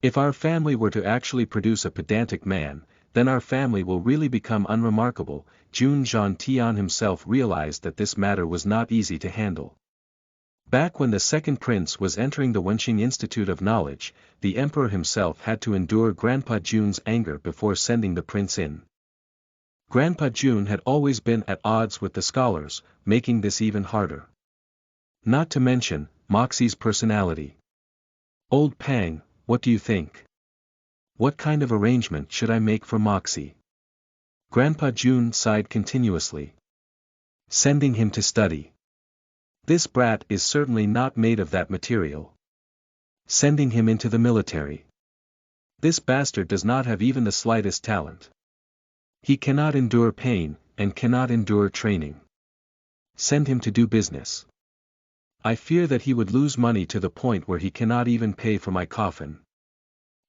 If our family were to actually produce a pedantic man, then our family will really become unremarkable. Jun Zhantian himself realized that this matter was not easy to handle. Back when the second prince was entering the Wenqing Institute of Knowledge, the emperor himself had to endure Grandpa Jun's anger before sending the prince in. Grandpa Jun had always been at odds with the scholars, making this even harder. Not to mention, Moxie's personality. Old Pang, what do you think? What kind of arrangement should I make for Moxie? Grandpa June sighed continuously. Sending him to study. This brat is certainly not made of that material. Sending him into the military. This bastard does not have even the slightest talent. He cannot endure pain, and cannot endure training. Send him to do business. I fear that he would lose money to the point where he cannot even pay for my coffin.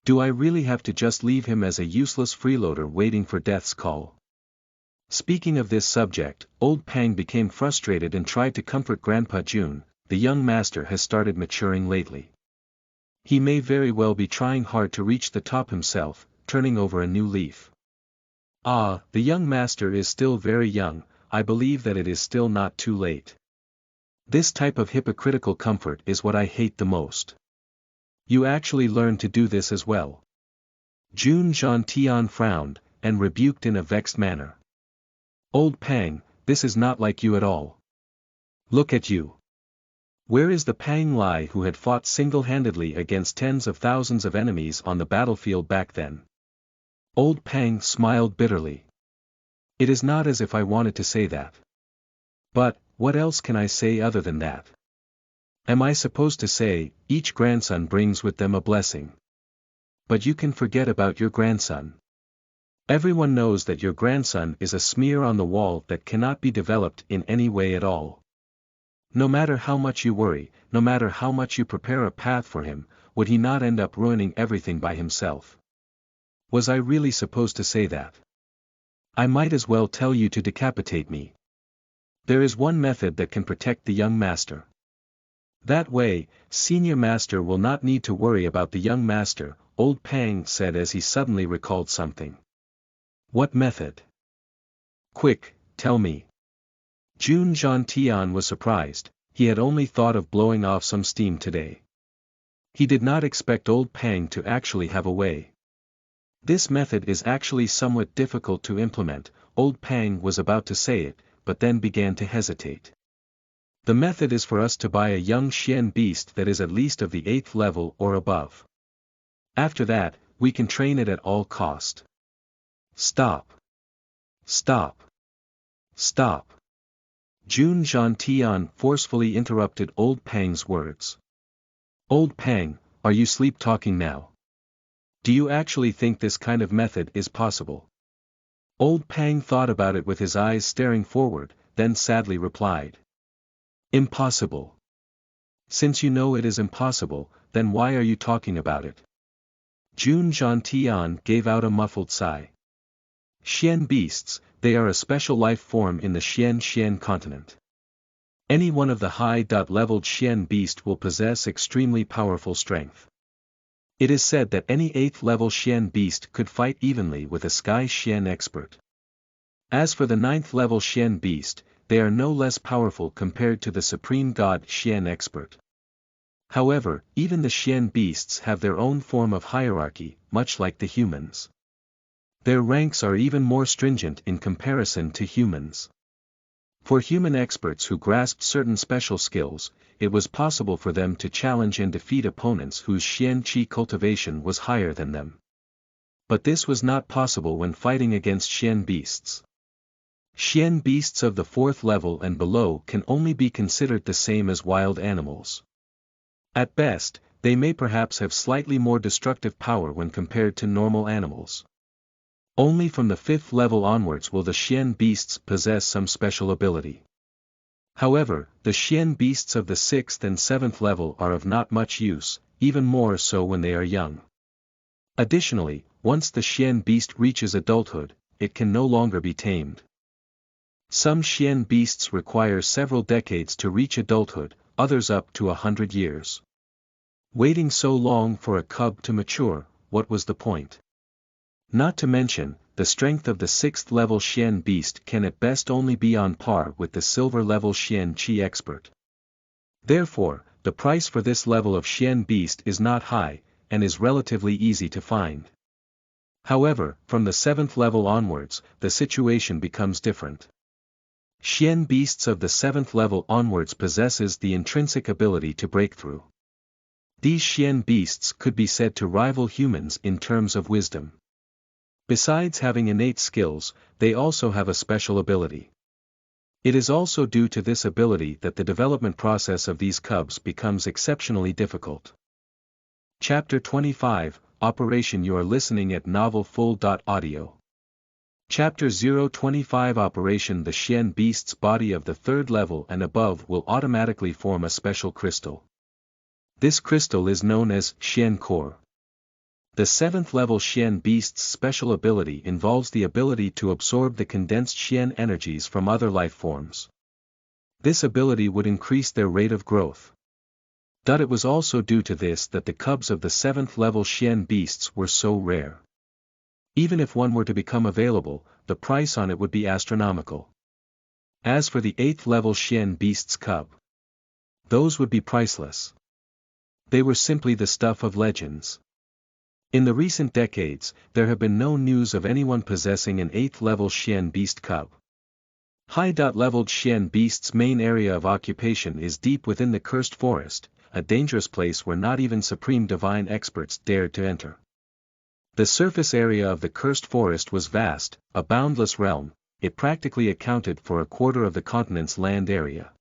Do I really have to just leave him as a useless freeloader waiting for death's call? Speaking of this subject, old Pang became frustrated and tried to comfort Grandpa June. The young master has started maturing lately. He may very well be trying hard to reach the top himself, turning over a new leaf. Ah, the young master is still very young. I believe that it is still not too late. This type of hypocritical comfort is what I hate the most. You actually learn to do this as well. June Jean frowned, and rebuked in a vexed manner. Old Pang, this is not like you at all. Look at you. Where is the Pang Lai who had fought single-handedly against tens of thousands of enemies on the battlefield back then? Old Pang smiled bitterly. It is not as if I wanted to say that. But, what else can I say other than that? Am I supposed to say, each grandson brings with them a blessing? But you can forget about your grandson. Everyone knows that your grandson is a smear on the wall that cannot be developed in any way at all. No matter how much you worry, no matter how much you prepare a path for him, would he not end up ruining everything by himself? Was I really supposed to say that? I might as well tell you to decapitate me. There is one method that can protect the young master. That way, senior master will not need to worry about the young master, old Pang said as he suddenly recalled something. What method? Quick, tell me. June Jean was surprised. He had only thought of blowing off some steam today. He did not expect old Pang to actually have a way. This method is actually somewhat difficult to implement. Old Pang was about to say it, but then began to hesitate. The method is for us to buy a young Xian beast that is at least of the 8th level or above. After that, we can train it at all cost. Stop. Stop. Stop. June Jean forcefully interrupted old Pang's words. Old Pang, are you sleep-talking now? Do you actually think this kind of method is possible? Old Pang thought about it with his eyes staring forward, then sadly replied. Impossible. Since you know it is impossible, then why are you talking about it? June Jean gave out a muffled sigh. Xian beasts, they are a special life form in the Xian continent. Any one of the high-leveled Xian beast will possess extremely powerful strength. It is said that any 8th level Xian beast could fight evenly with a Sky Xian expert. As for the 9th level Xian beast, they are no less powerful compared to the supreme god Xian expert. However, even the Xian beasts have their own form of hierarchy, much like the humans. Their ranks are even more stringent in comparison to humans. For human experts who grasped certain special skills, it was possible for them to challenge and defeat opponents whose Xian Qi cultivation was higher than them. But this was not possible when fighting against Xian beasts. Xian beasts of the 4th level and below can only be considered the same as wild animals. At best, they may perhaps have slightly more destructive power when compared to normal animals. Only from the 5th level onwards will the Xian beasts possess some special ability. However, the Xian beasts of the 6th and 7th level are of not much use, even more so when they are young. Additionally, once the Xian beast reaches adulthood, it can no longer be tamed. Some Xian beasts require several decades to reach adulthood, others up to 100 years. Waiting so long for a cub to mature, what was the point? Not to mention, the strength of the 6th level Xian beast can at best only be on par with the silver level Xian Qi expert. Therefore, the price for this level of Xian beast is not high, and is relatively easy to find. However, from the 7th level onwards, the situation becomes different. Xian beasts of the 7th level onwards possesses the intrinsic ability to break through. These Xian beasts could be said to rival humans in terms of wisdom. Besides having innate skills, they also have a special ability. It is also due to this ability that the development process of these cubs becomes exceptionally difficult. Chapter 25, Operation. You are listening at novelfull.audio. Chapter 025 Operation. The Xian beast's body of the third level and above will automatically form a special crystal. This crystal is known as Xian Core. The 7th level Xian beast's special ability involves the ability to absorb the condensed Xian energies from other life forms. This ability would increase their rate of growth. It was also due to this that the cubs of the 7th level Xian beasts were so rare. Even if one were to become available, the price on it would be astronomical. As for the 8th level Xian beast's cub, those would be priceless. They were simply the stuff of legends. In the recent decades, there have been no news of anyone possessing an 8th level Xian beast cub. High-leveled Xian beast's main area of occupation is deep within the cursed forest, a dangerous place where not even supreme divine experts dared to enter. The surface area of the cursed forest was vast, a boundless realm. It practically accounted for a quarter of the continent's land area.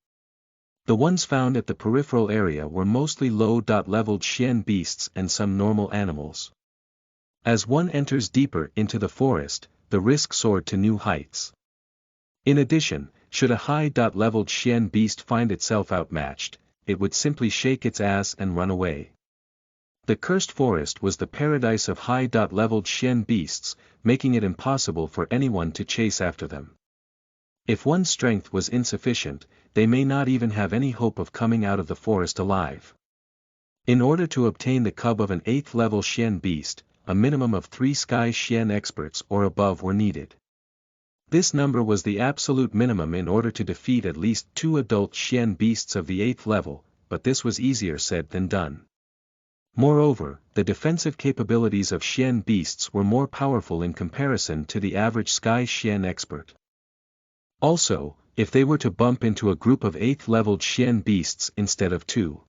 The ones found at the peripheral area were mostly low-leveled Xian beasts and some normal animals. As one enters deeper into the forest, the risk soared to new heights. In addition, should a high-leveled Xian beast find itself outmatched, it would simply shake its ass and run away. The cursed forest was the paradise of high-leveled Xian beasts, making it impossible for anyone to chase after them. If one's strength was insufficient, they may not even have any hope of coming out of the forest alive. In order to obtain the cub of an 8th level Xian beast, a minimum of 3 Sky Xian experts or above were needed. This number was the absolute minimum in order to defeat at least 2 adult Xian beasts of the 8th level, but this was easier said than done. Moreover, the defensive capabilities of Xian beasts were more powerful in comparison to the average Sky Xian expert. Also, if they were to bump into a group of 8th-leveled Xian beasts instead of 2.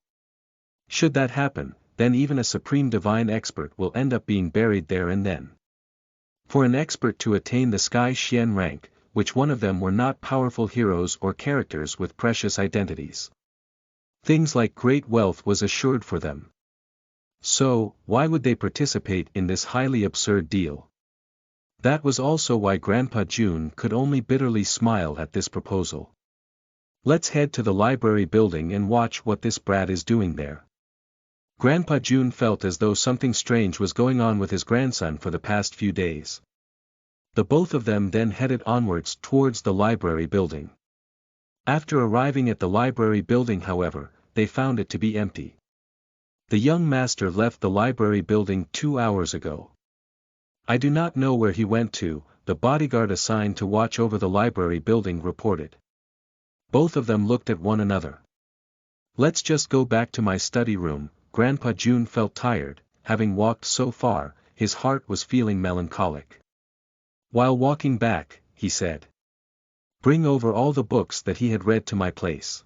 Should that happen, then even a supreme divine expert will end up being buried there and then. For an expert to attain the Sky Xian rank, which one of them were not powerful heroes or characters with precious identities. Things like great wealth was assured for them. So, why would they participate in this highly absurd deal? That was also why Grandpa June could only bitterly smile at this proposal. Let's head to the library building and watch what this brat is doing there. Grandpa June felt as though something strange was going on with his grandson for the past few days. The both of them then headed onwards towards the library building. After arriving at the library building, however, they found it to be empty. The young master left the library building 2 hours ago. I do not know where he went to, the bodyguard assigned to watch over the library building reported. Both of them looked at one another. Let's just go back to my study room. Grandpa June felt tired, having walked so far, his heart was feeling melancholic. While walking back, he said, "Bring over all the books that he had read to my place."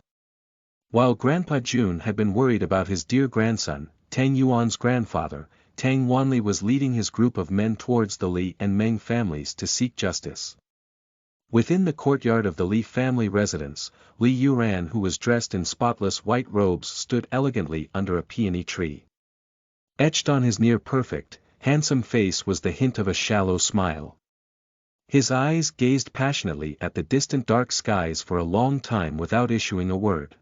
While Grandpa June had been worried about his dear grandson, Tang Yuan's grandfather, Tang Wanli was leading his group of men towards the Li and Meng families to seek justice. Within the courtyard of the Li family residence, Li Yuran, who was dressed in spotless white robes, stood elegantly under a peony tree. Etched on his near-perfect, handsome face was the hint of a shallow smile. His eyes gazed passionately at the distant dark skies for a long time without issuing a word.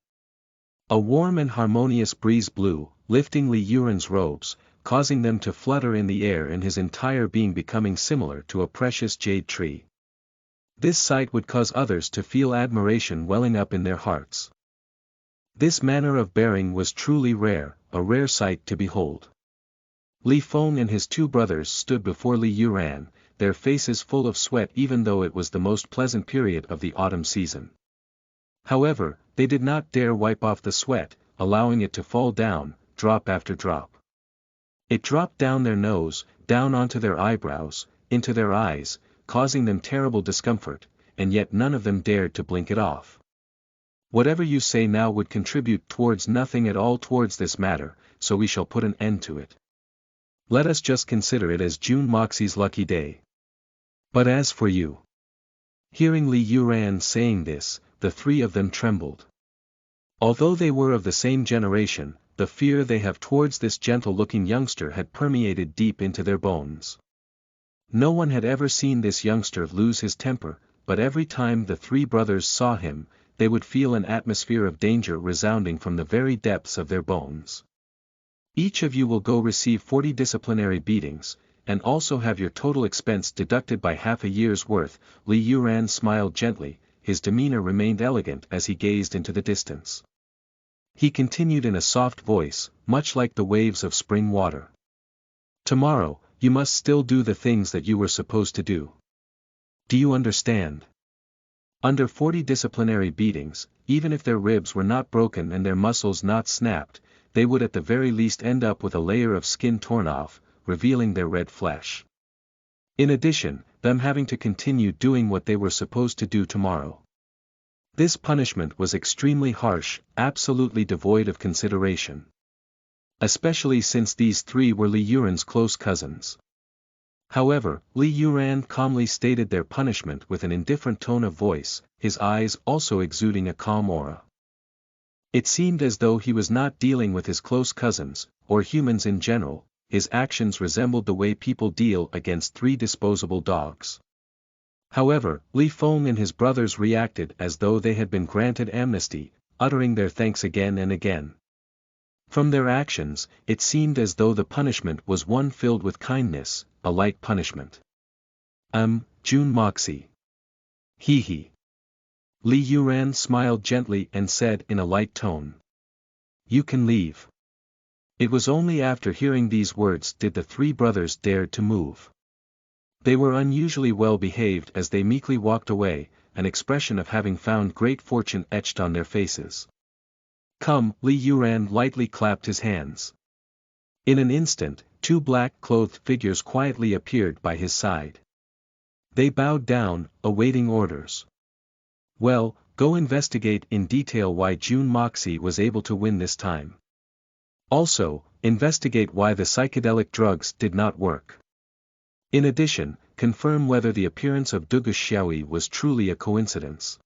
A warm and harmonious breeze blew, lifting Li Yuran's robes, causing them to flutter in the air and his entire being becoming similar to a precious jade tree. This sight would cause others to feel admiration welling up in their hearts. This manner of bearing was truly rare, a rare sight to behold. Li Feng and his 2 brothers stood before Li Yuran, their faces full of sweat even though it was the most pleasant period of the autumn season. However, they did not dare wipe off the sweat, allowing it to fall down, drop after drop. It dropped down their nose, down onto their eyebrows, into their eyes, causing them terrible discomfort, and yet none of them dared to blink it off. Whatever you say now would contribute towards nothing at all towards this matter, so we shall put an end to it. Let us just consider it as June Moxie's lucky day. But as for you..." Hearing Li Yuran saying this, the three of them trembled. Although they were of the same generation, the fear they have towards this gentle-looking youngster had permeated deep into their bones. No one had ever seen this youngster lose his temper, but every time the three brothers saw him, they would feel an atmosphere of danger resounding from the very depths of their bones. "Each of you will go receive 40 disciplinary beatings, and also have your total expense deducted by half a year's worth." Li Yuran smiled gently, his demeanor remained elegant as he gazed into the distance. He continued in a soft voice, much like the waves of spring water. "Tomorrow, you must still do the things that you were supposed to do. Do you understand? Under 40 disciplinary beatings, even if their ribs were not broken and their muscles not snapped, they would at the very least end up with a layer of skin torn off, revealing their red flesh. In addition, them having to continue doing what they were supposed to do tomorrow. This punishment was extremely harsh, absolutely devoid of consideration. Especially since these three were Li Yuran's close cousins. However, Li Yuran calmly stated their punishment with an indifferent tone of voice, his eyes also exuding a calm aura. It seemed as though he was not dealing with his close cousins, or humans in general. His actions resembled the way people deal against three disposable dogs. However, Li Feng and his brothers reacted as though they had been granted amnesty, uttering their thanks again and again. From their actions, it seemed as though the punishment was one filled with kindness, a light punishment. June Moxie. He. Li Yuran smiled gently and said in a light tone. "You can leave." It was only after hearing these words did the three brothers dare to move. They were unusually well behaved as they meekly walked away, an expression of having found great fortune etched on their faces. "Come," Li Yuran lightly clapped his hands. In an instant, two black-clothed figures quietly appeared by his side. They bowed down, awaiting orders. "Well, go investigate in detail why June Moxie was able to win this time. Also, investigate why the psychedelic drugs did not work. In addition, confirm whether the appearance of Dugu Xiaoyi was truly a coincidence.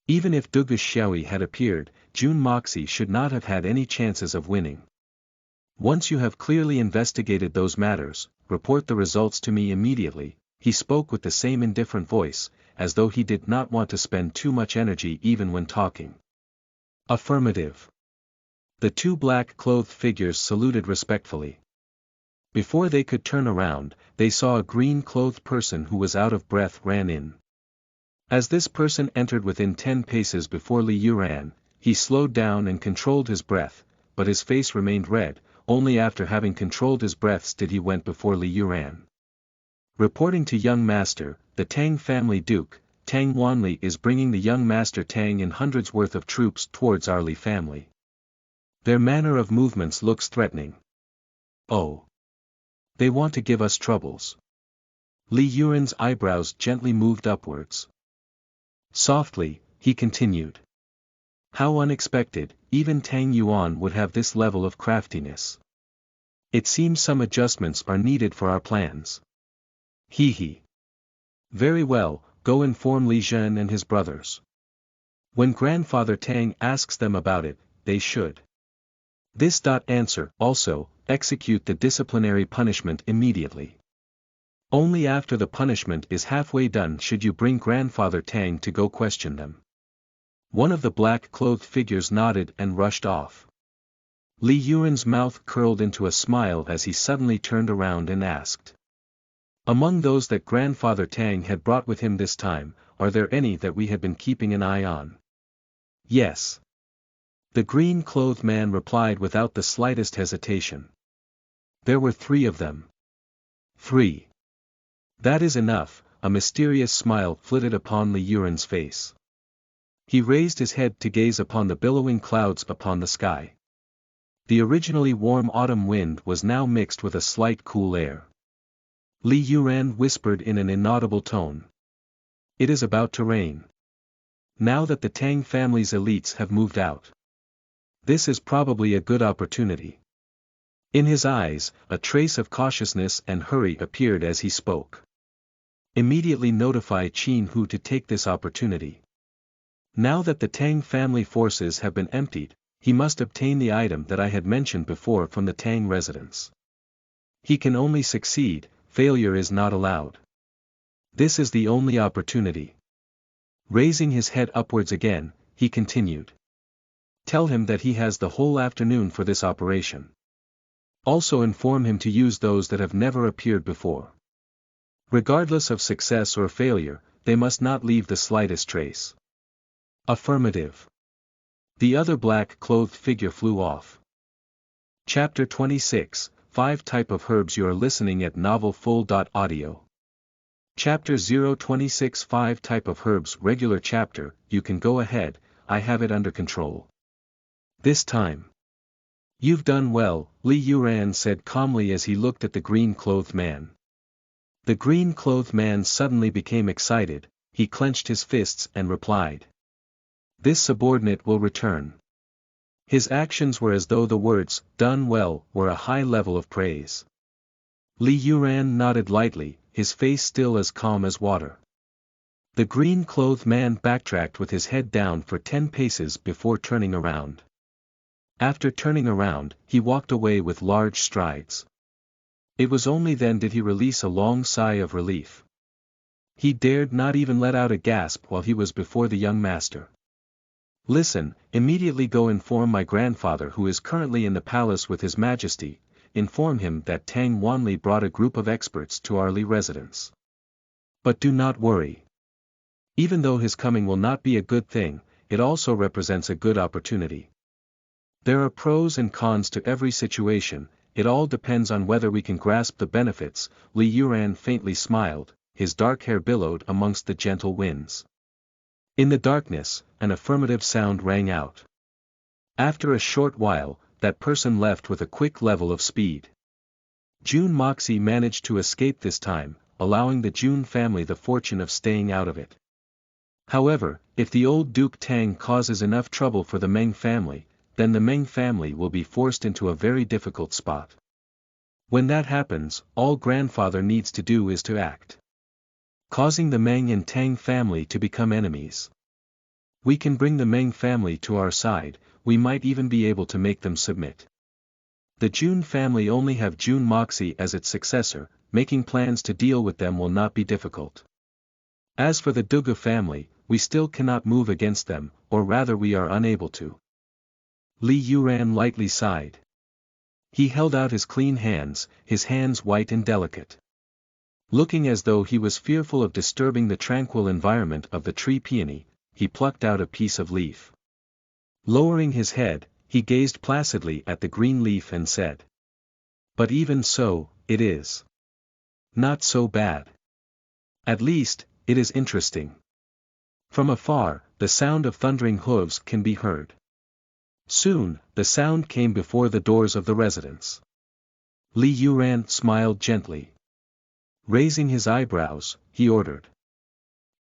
Even if Dugu Xiaoyi had appeared, June Moxie should not have had any chances of winning. Once you have clearly investigated those matters, report the results to me immediately." He spoke with the same indifferent voice, as though he did not want to spend too much energy even when talking. "Affirmative." The two black-clothed figures saluted respectfully. Before they could turn around, they saw a green-clothed person who was out of breath ran in. As this person entered within 10 paces before Li Yuran, he slowed down and controlled his breath, but his face remained red. Only after having controlled his breaths did he went before Li Yuran. "Reporting to young master, the Tang family Duke, Tang Wanli is bringing the young master Tang in hundreds worth of troops towards our Li family. Their manner of movements looks threatening. Oh. They want to give us troubles." Li Yuran's eyebrows gently moved upwards. Softly, he continued. "How unexpected, even Tang Yuan would have this level of craftiness. It seems some adjustments are needed for our plans." He. "Very well, go inform Li Zhen and his brothers. When Grandfather Tang asks them about it, they should. This. Answer. Also, execute the disciplinary punishment immediately. Only after the punishment is halfway done should you bring Grandfather Tang to go question them." One of the black-clothed figures nodded and rushed off. Li Yuran's mouth curled into a smile as he suddenly turned around and asked. "Among those that Grandfather Tang had brought with him this time, are there any that we had been keeping an eye on?" "Yes." The green-clothed man replied without the slightest hesitation. "There were 3 of them." 3. "That is enough." A mysterious smile flitted upon Li Yuran's face. He raised his head to gaze upon the billowing clouds upon the sky. The originally warm autumn wind was now mixed with a slight cool air. Li Yuran whispered in an inaudible tone. "It is about to rain." Now that the Tang family's elites have moved out. This is probably a good opportunity. In his eyes, a trace of cautiousness and hurry appeared as he spoke. Immediately notify Qin Hu to take this opportunity. Now that the Tang family forces have been emptied, he must obtain the item that I had mentioned before from the Tang residence. He can only succeed, failure is not allowed. This is the only opportunity. Raising his head upwards again, he continued. Tell him that he has the whole afternoon for this operation. Also inform him to use those that have never appeared before. Regardless of success or failure, they must not leave the slightest trace. Affirmative. The other black-clothed figure flew off. Chapter 26, 5 Type of Herbs. You are listening at novelfull.audio. Chapter 026 5 Type of Herbs. Regular chapter. You can go ahead, I have it under control. This time. You've done well, Li Yuran said calmly as he looked at the green-clothed man. The green-clothed man suddenly became excited, he clenched his fists and replied. This subordinate will return. His actions were as though the words, done well, were a high level of praise. Li Yuran nodded lightly, his face still as calm as water. The green-clothed man backtracked with his head down for 10 paces before turning around. After turning around, he walked away with large strides. It was only then did he release a long sigh of relief. He dared not even let out a gasp while he was before the young master. Listen, immediately go inform my grandfather who is currently in the palace with his majesty, inform him that Tang Wanli brought a group of experts to our Li residence. But do not worry. Even though his coming will not be a good thing, it also represents a good opportunity. There are pros and cons to every situation, it all depends on whether we can grasp the benefits. Li Yuran faintly smiled, his dark hair billowed amongst the gentle winds. In the darkness, an affirmative sound rang out. After a short while, that person left with a quick level of speed. Jun Moxie managed to escape this time, allowing the Jun family the fortune of staying out of it. However, if the old Duke Tang causes enough trouble for the Meng family, then the Meng family will be forced into a very difficult spot. When that happens, all grandfather needs to do is to act. Causing the Meng and Tang family to become enemies. We can bring the Meng family to our side, we might even be able to make them submit. The Jun family only have Jun Moxie as its successor, making plans to deal with them will not be difficult. As for the Duga family, we still cannot move against them, or rather we are unable to. Li Yuran lightly sighed. He held out his clean hands, his hands white and delicate. Looking as though he was fearful of disturbing the tranquil environment of the tree peony, he plucked out a piece of leaf. Lowering his head, he gazed placidly at the green leaf and said. But even so, it is not so bad. At least, it is interesting. From afar, the sound of thundering hooves can be heard. Soon, the sound came before the doors of the residence. Li Yuran smiled gently. Raising his eyebrows, he ordered.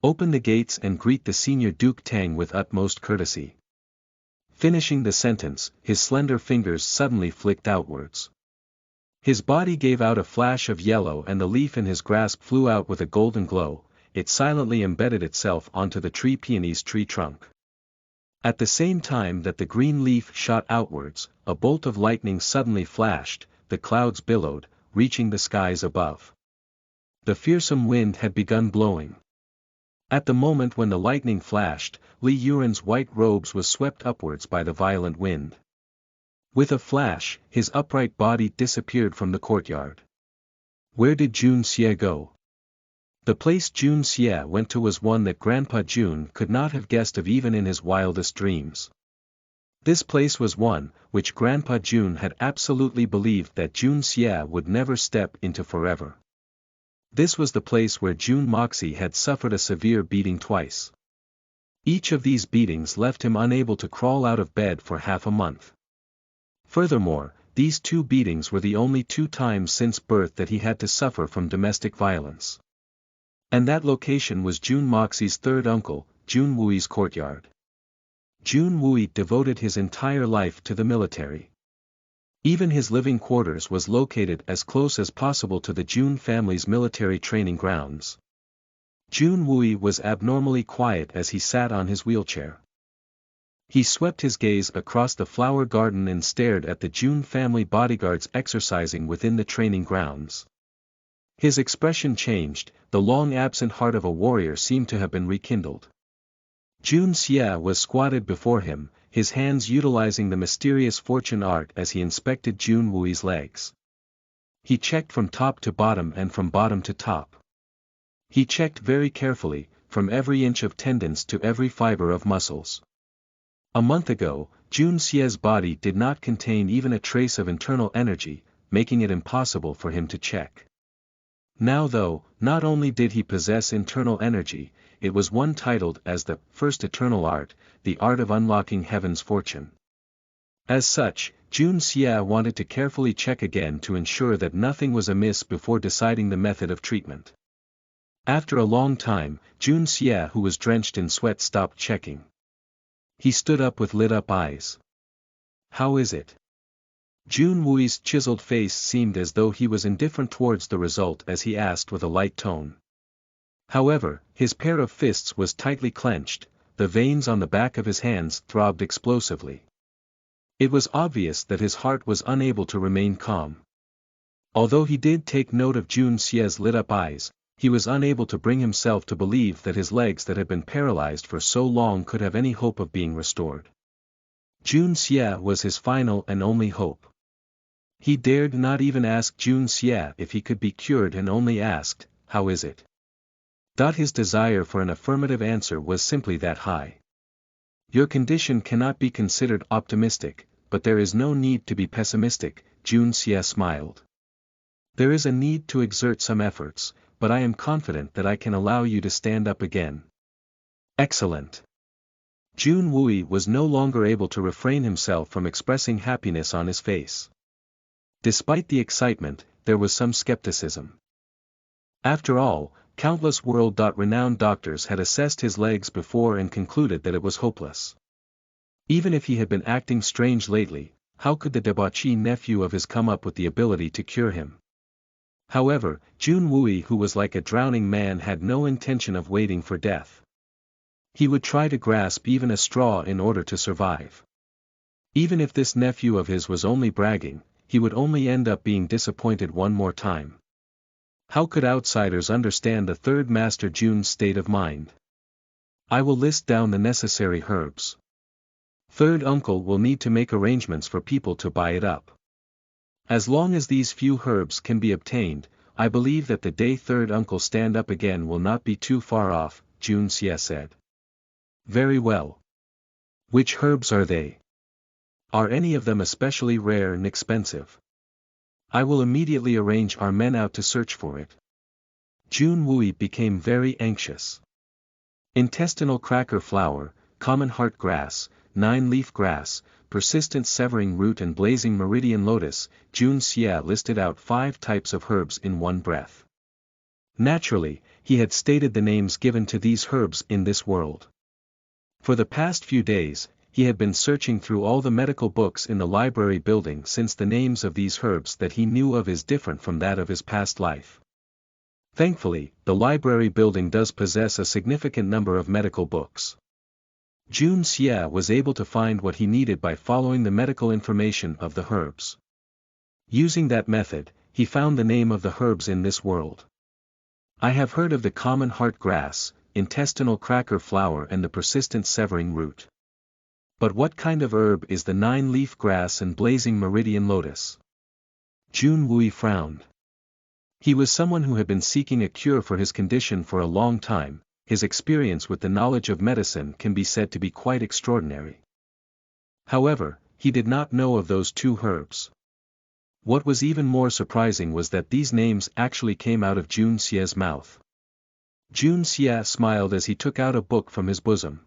Open the gates and greet the senior Duke Tang with utmost courtesy. Finishing the sentence, his slender fingers suddenly flicked outwards. His body gave out a flash of yellow and the leaf in his grasp flew out with a golden glow, it silently embedded itself onto the tree peony's tree trunk. At the same time that the green leaf shot outwards, a bolt of lightning suddenly flashed, the clouds billowed, reaching the skies above. The fearsome wind had begun blowing. At the moment when the lightning flashed, Li Yuran's white robes was swept upwards by the violent wind. With a flash, his upright body disappeared from the courtyard. Where did Jun Xie go? The place Jun Xie went to was one that Grandpa Jun could not have guessed of even in his wildest dreams. This place was one which Grandpa Jun had absolutely believed that Jun Xie would never step into forever. This was the place where Jun Moxie had suffered a severe beating twice. Each of these beatings left him unable to crawl out of bed for half a month. Furthermore, these 2 beatings were the only 2 times since birth that he had to suffer from domestic violence. And that location was Jun Moxie's third uncle, Jun Wui's courtyard. Jun Wui devoted his entire life to the military. Even his living quarters was located as close as possible to the Jun family's military training grounds. Jun Wui was abnormally quiet as he sat on his wheelchair. He swept his gaze across the flower garden and stared at the Jun family bodyguards exercising within the training grounds. His expression changed, the long-absent heart of a warrior seemed to have been rekindled. Jun Xie was squatted before him, his hands utilizing the mysterious fortune art as he inspected Jun Wui's legs. He checked from top to bottom and from bottom to top. He checked very carefully, from every inch of tendons to every fiber of muscles. A month ago, Jun Xie's body did not contain even a trace of internal energy, making it impossible for him to check. Now though, not only did he possess internal energy, it was one titled as the first eternal art, the art of unlocking heaven's fortune. As such, Jun Xie wanted to carefully check again to ensure that nothing was amiss before deciding the method of treatment. After a long time, Jun Xie, who was drenched in sweat, stopped checking. He stood up with lit-up eyes. "How is it?" Jun Wui's chiseled face seemed as though he was indifferent towards the result as he asked with a light tone. However, his pair of fists was tightly clenched, the veins on the back of his hands throbbed explosively. It was obvious that his heart was unable to remain calm. Although he did take note of Jun Xie's lit-up eyes, he was unable to bring himself to believe that his legs that had been paralyzed for so long could have any hope of being restored. Jun Xie was his final and only hope. He dared not even ask Jun Xie if he could be cured and only asked, "How is it?" His desire for an affirmative answer was simply that high. "Your condition cannot be considered optimistic, but there is no need to be pessimistic," Jun Xie smiled. "There is a need to exert some efforts, but I am confident that I can allow you to stand up again." "Excellent." Jun Wui was no longer able to refrain himself from expressing happiness on his face. Despite the excitement, there was some skepticism. After all, countless world-renowned doctors had assessed his legs before and concluded that it was hopeless. Even if he had been acting strange lately, how could the debauchee nephew of his come up with the ability to cure him? However, Jun Wui, who was like a drowning man, had no intention of waiting for death. He would try to grasp even a straw in order to survive. Even if this nephew of his was only bragging, he would only end up being disappointed one more time. How could outsiders understand the third master Jun's state of mind? "I will list down the necessary herbs. Third uncle will need to make arrangements for people to buy it up. As long as these few herbs can be obtained, I believe that the day third uncle stand up again will not be too far off," Jun Xie said. "Very well. Which herbs are they? Are any of them especially rare and expensive? I will immediately arrange our men out to search for it." Jun Wui became very anxious. Intestinal cracker flower, common heart grass, 9-leaf grass, persistent severing root and blazing meridian lotus, Jun Xie listed out 5 types of herbs in one breath. Naturally, he had stated the names given to these herbs in this world. For the past few days, he had been searching through all the medical books in the library building since the names of these herbs that he knew of is different from that of his past life. Thankfully, the library building does possess a significant number of medical books. Jun Xie was able to find what he needed by following the medical information of the herbs. Using that method, he found the name of the herbs in this world. "I have heard of the common heart grass, intestinal cracker flower and the persistent severing root. But what kind of herb is the 9-leaf grass and blazing meridian lotus?" Jun Wui frowned. He was someone who had been seeking a cure for his condition for a long time. His experience with the knowledge of medicine can be said to be quite extraordinary. However, he did not know of those 2 herbs. What was even more surprising was that these names actually came out of Jun Xie's mouth. Jun Xie smiled as he took out a book from his bosom.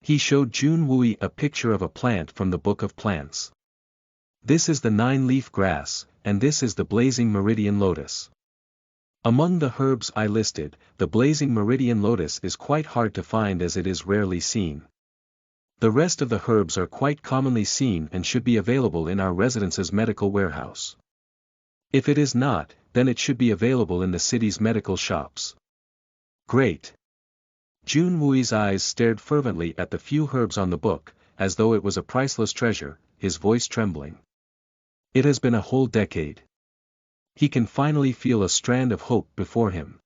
He showed Jun Wui a picture of a plant from the Book of Plants. "This is the 9-leaf grass, and this is the blazing meridian lotus. Among the herbs I listed, the blazing meridian lotus is quite hard to find as it is rarely seen. The rest of the herbs are quite commonly seen and should be available in our residence's medical warehouse. If it is not, then it should be available in the city's medical shops. Great. Jun Wui's eyes stared fervently at the few herbs on the book, as though it was a priceless treasure, his voice trembling. It has been a whole decade. He can finally feel a strand of hope before him.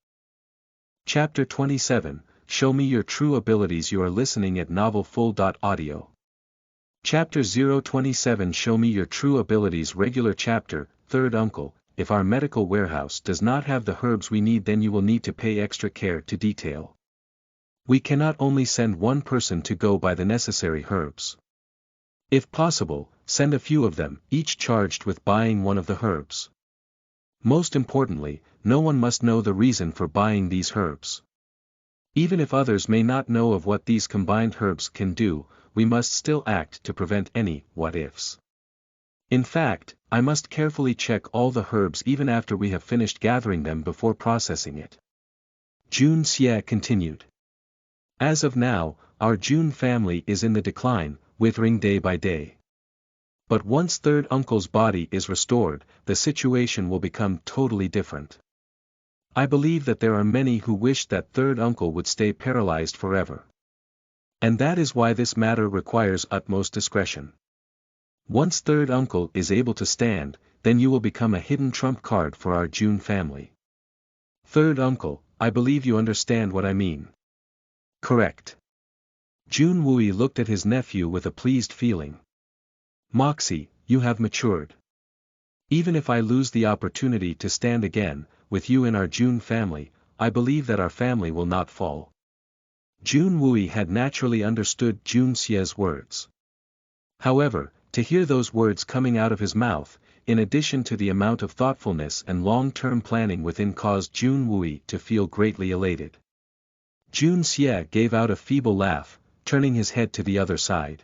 Chapter 27, Show Me Your True Abilities. You are listening at novelfull.audio. Chapter 027, Show Me Your True Abilities. Regular Chapter, Third Uncle. If our medical warehouse does not have the herbs we need, then you will need to pay extra care to detail. We cannot only send one person to go buy the necessary herbs. If possible, send a few of them, each charged with buying one of the herbs. Most importantly, no one must know the reason for buying these herbs. Even if others may not know of what these combined herbs can do, we must still act to prevent any what-ifs. In fact, I must carefully check all the herbs even after we have finished gathering them before processing it. Jun Xie continued. As of now, our Jun family is in the decline, withering day by day. But once third uncle's body is restored, the situation will become totally different. I believe that there are many who wish that third uncle would stay paralyzed forever. And that is why this matter requires utmost discretion. Once third uncle is able to stand, then you will become a hidden trump card for our Jun family. Third uncle, I believe you understand what I mean. Correct. Jun Wui looked at his nephew with a pleased feeling. Moxie, you have matured. Even if I lose the opportunity to stand again, with you in our Jun family, I believe that our family will not fall. Jun Wui had naturally understood Jun Xie's words. However, to hear those words coming out of his mouth, in addition to the amount of thoughtfulness and long-term planning within, caused Jun Wui to feel greatly elated. Jun Xie gave out a feeble laugh, turning his head to the other side.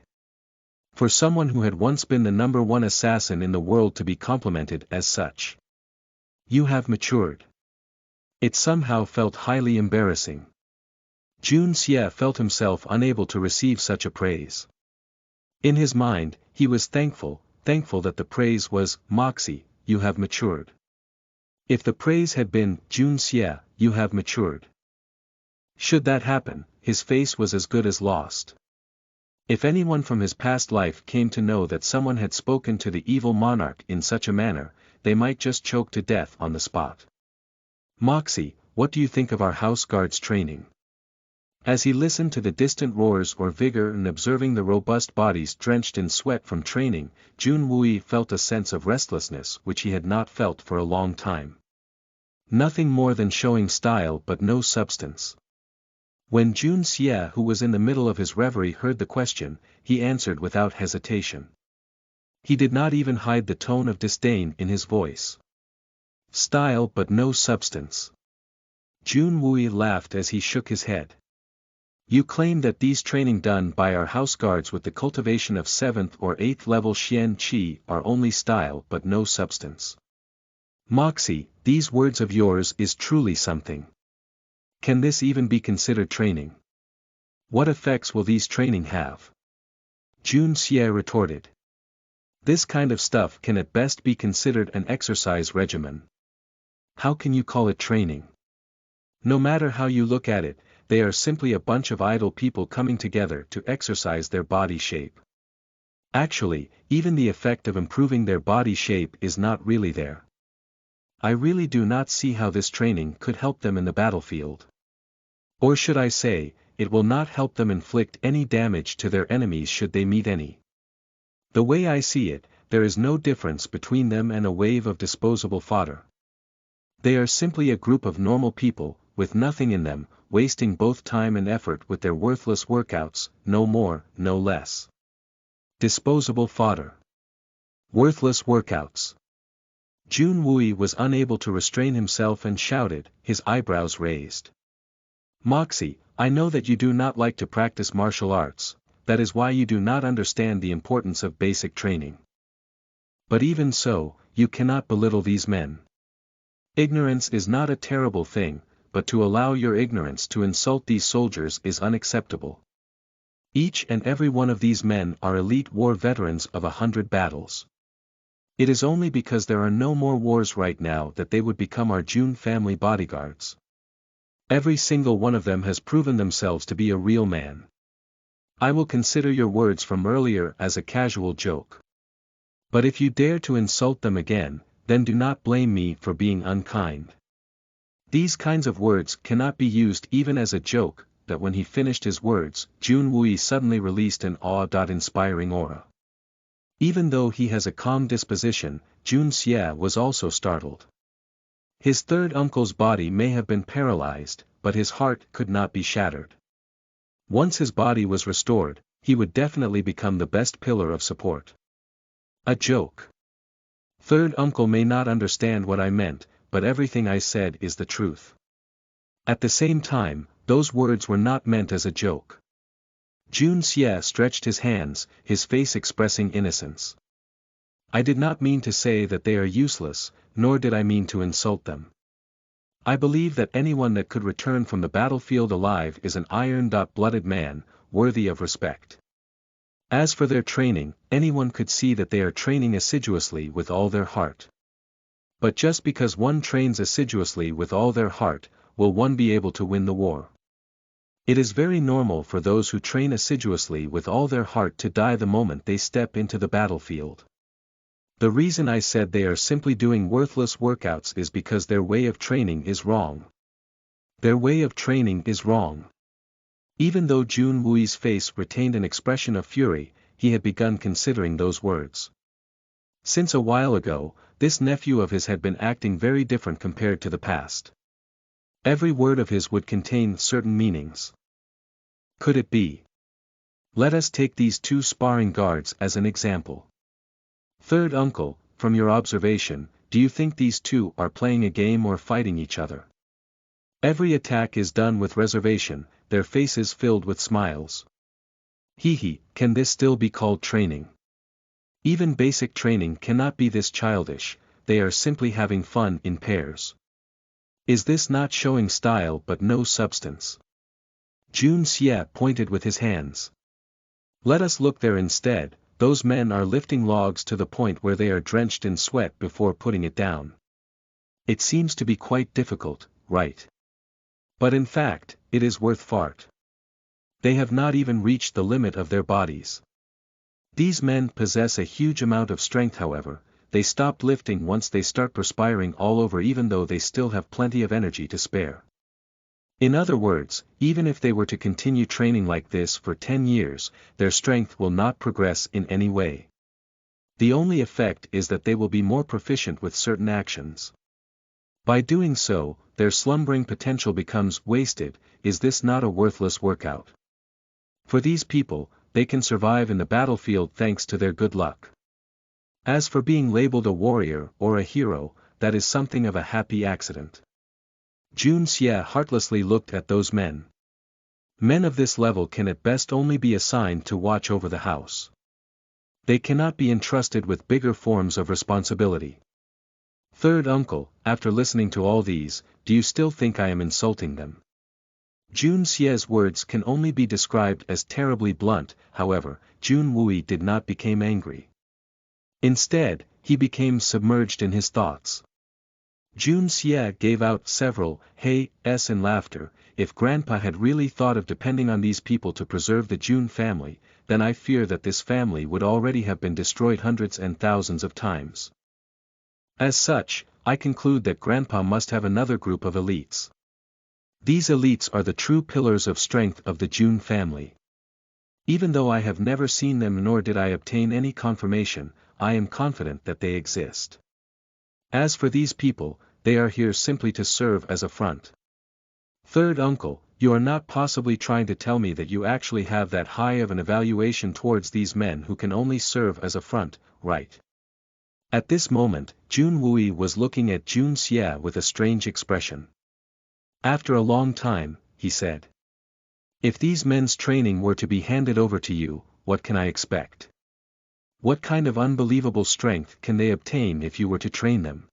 For someone who had once been the #1 assassin in the world to be complimented as such. You have matured. It somehow felt highly embarrassing. Jun Xie felt himself unable to receive such a praise. In his mind, he was thankful that the praise was, Moxie, you have matured. If the praise had been, Jun Xie, you have matured. Should that happen, his face was as good as lost. If anyone from his past life came to know that someone had spoken to the evil monarch in such a manner, they might just choke to death on the spot. Moxie, what do you think of our house guards training? As he listened to the distant roars or vigor and observing the robust bodies drenched in sweat from training, Jun Wui felt a sense of restlessness which he had not felt for a long time. Nothing more than showing style but no substance. When Jun Xie, who was in the middle of his reverie, heard the question, he answered without hesitation. He did not even hide the tone of disdain in his voice. Style but no substance. Jun Wui laughed as he shook his head. You claim that these training done by our house guards with the cultivation of 7th or 8th level Xian Qi are only style but no substance. Moxie, these words of yours is truly something. Can this even be considered training? What effects will these training have? Jun Xie retorted. This kind of stuff can at best be considered an exercise regimen. How can you call it training? No matter how you look at it, they are simply a bunch of idle people coming together to exercise their body shape. Actually, even the effect of improving their body shape is not really there. I really do not see how this training could help them in the battlefield. Or should I say, it will not help them inflict any damage to their enemies should they meet any. The way I see it, there is no difference between them and a wave of disposable fodder. They are simply a group of normal people, with nothing in them, wasting both time and effort with their worthless workouts, no more, no less. Disposable fodder. Worthless workouts. Jun Wui was unable to restrain himself and shouted, his eyebrows raised. Moxie, I know that you do not like to practice martial arts, that is why you do not understand the importance of basic training. But even so, you cannot belittle these men. Ignorance is not a terrible thing, but to allow your ignorance to insult these soldiers is unacceptable. Each and every one of these men are elite war veterans of 100 battles. It is only because there are no more wars right now that they would become our June family bodyguards. Every single one of them has proven themselves to be a real man. I will consider your words from earlier as a casual joke. But if you dare to insult them again, then do not blame me for being unkind. These kinds of words cannot be used even as a joke. That when he finished his words, Jun Wui suddenly released an awe-inspiring aura. Even though he has a calm disposition, Jun Xie was also startled. His third uncle's body may have been paralyzed, but his heart could not be shattered. Once his body was restored, he would definitely become the best pillar of support. A joke. Third uncle may not understand what I meant, but everything I said is the truth. At the same time, those words were not meant as a joke. Jun Xie stretched his hands, his face expressing innocence. I did not mean to say that they are useless, nor did I mean to insult them. I believe that anyone that could return from the battlefield alive is an iron-blooded man, worthy of respect. As for their training, anyone could see that they are training assiduously with all their heart. But just because one trains assiduously with all their heart, will one be able to win the war? It is very normal for those who train assiduously with all their heart to die the moment they step into the battlefield. The reason I said they are simply doing worthless workouts is because their way of training is wrong. Their way of training is wrong. Even though Jun Wui's face retained an expression of fury, he had begun considering those words. Since a while ago, this nephew of his had been acting very different compared to the past. Every word of his would contain certain meanings. Could it be? Let us take these two sparring guards as an example. Third uncle, from your observation, do you think these two are playing a game or fighting each other? Every attack is done with reservation, their faces filled with smiles. Can this still be called training? Even basic training cannot be this childish, they are simply having fun in pairs. Is this not showing style but no substance? Jun Xie pointed with his hands. Let us look there instead. Those men are lifting logs to the point where they are drenched in sweat before putting it down. It seems to be quite difficult, right? But in fact, it is worth fart. They have not even reached the limit of their bodies. These men possess a huge amount of strength, however, they stop lifting once they start perspiring all over, even though they still have plenty of energy to spare. In other words, even if they were to continue training like this for 10 years, their strength will not progress in any way. The only effect is that they will be more proficient with certain actions. By doing so, their slumbering potential becomes wasted. Is this not a worthless workout? For these people, they can survive in the battlefield thanks to their good luck. As for being labeled a warrior or a hero, that is something of a happy accident. Jun Xie heartlessly looked at those men. Men of this level can at best only be assigned to watch over the house. They cannot be entrusted with bigger forms of responsibility. Third uncle, after listening to all these, do you still think I am insulting them? Jun Xie's words can only be described as terribly blunt. However, Jun Wui did not become angry. Instead, he became submerged in his thoughts. Jun Xie gave out several "hey"s in laughter. If Grandpa had really thought of depending on these people to preserve the Jun family, then I fear that this family would already have been destroyed hundreds and thousands of times. As such, I conclude that Grandpa must have another group of elites. These elites are the true pillars of strength of the Jun family. Even though I have never seen them nor did I obtain any confirmation, I am confident that they exist. As for these people, they are here simply to serve as a front. Third uncle, you are not possibly trying to tell me that you actually have that high of an evaluation towards these men who can only serve as a front, right? At this moment, Jun Wui was looking at Jun Xie with a strange expression. After a long time, he said. If these men's training were to be handed over to you, what can I expect? What kind of unbelievable strength can they obtain if you were to train them?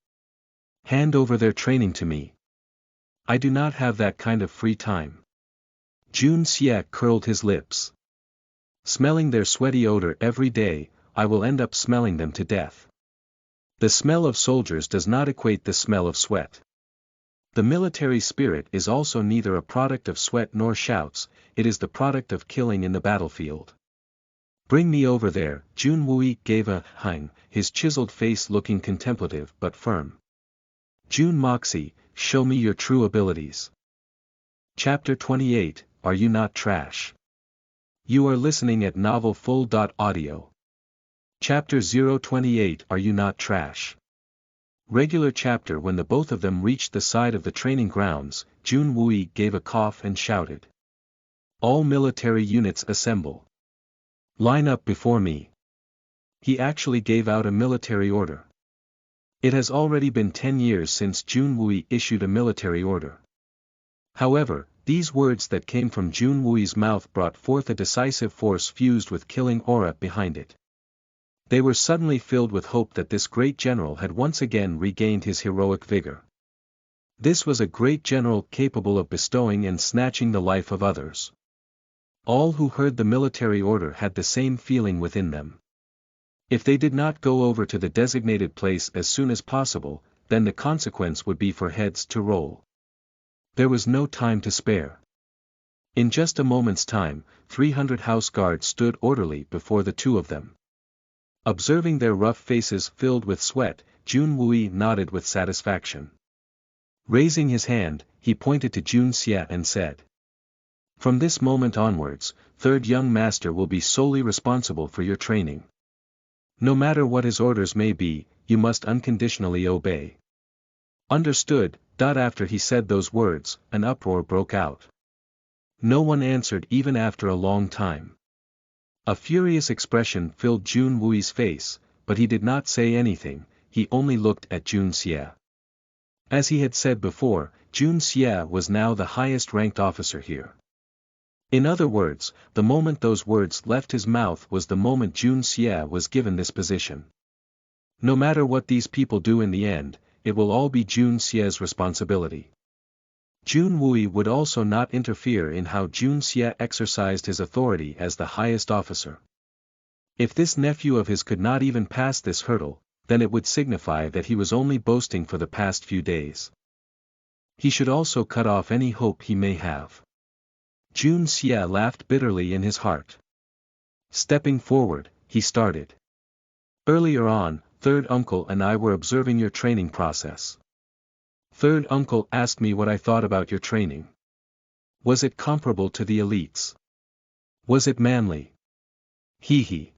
Hand over their training to me. I do not have that kind of free time. Jun Xie curled his lips. Smelling their sweaty odor every day, I will end up smelling them to death. The smell of soldiers does not equate the smell of sweat. The military spirit is also neither a product of sweat nor shouts, it is the product of killing in the battlefield. Bring me over there. Jun Wui gave a hang, his chiseled face looking contemplative but firm. Jun Moxie, show me your true abilities. Chapter 28, Are You Not Trash? You are listening at novelfull.audio. Chapter 028, Are You Not Trash? Regular chapter. When the both of them reached the side of the training grounds, Jun Wui gave a cough and shouted. All military units assemble. Line up before me. He actually gave out a military order. It has already been 10 years since Jun Wui issued a military order. However, these words that came from Jun Wui's mouth brought forth a decisive force fused with killing aura behind it. They were suddenly filled with hope that this great general had once again regained his heroic vigor. This was a great general capable of bestowing and snatching the life of others. All who heard the military order had the same feeling within them. If they did not go over to the designated place as soon as possible, then the consequence would be for heads to roll. There was no time to spare. In just a moment's time, 300 house guards stood orderly before the two of them. Observing their rough faces filled with sweat, Jun Wui nodded with satisfaction. Raising his hand, he pointed to Jun Xie and said. From this moment onwards, third young master will be solely responsible for your training. No matter what his orders may be, you must unconditionally obey. Understood. After he said those words, an uproar broke out. No one answered even after a long time. A furious expression filled Jun Wui's face, but he did not say anything, he only looked at Jun Xie. As he had said before, Jun Xie was now the highest-ranked officer here. In other words, the moment those words left his mouth was the moment Jun Xie was given this position. No matter what these people do in the end, it will all be Jun Xie's responsibility. Jun Wui would also not interfere in how Jun Xie exercised his authority as the highest officer. If this nephew of his could not even pass this hurdle, then it would signify that he was only boasting for the past few days. He should also cut off any hope he may have. Jun Xie laughed bitterly in his heart. Stepping forward, he started. Earlier on, third uncle and I were observing your training process. Third uncle asked me what I thought about your training. Was it comparable to the elites? Was it manly? He.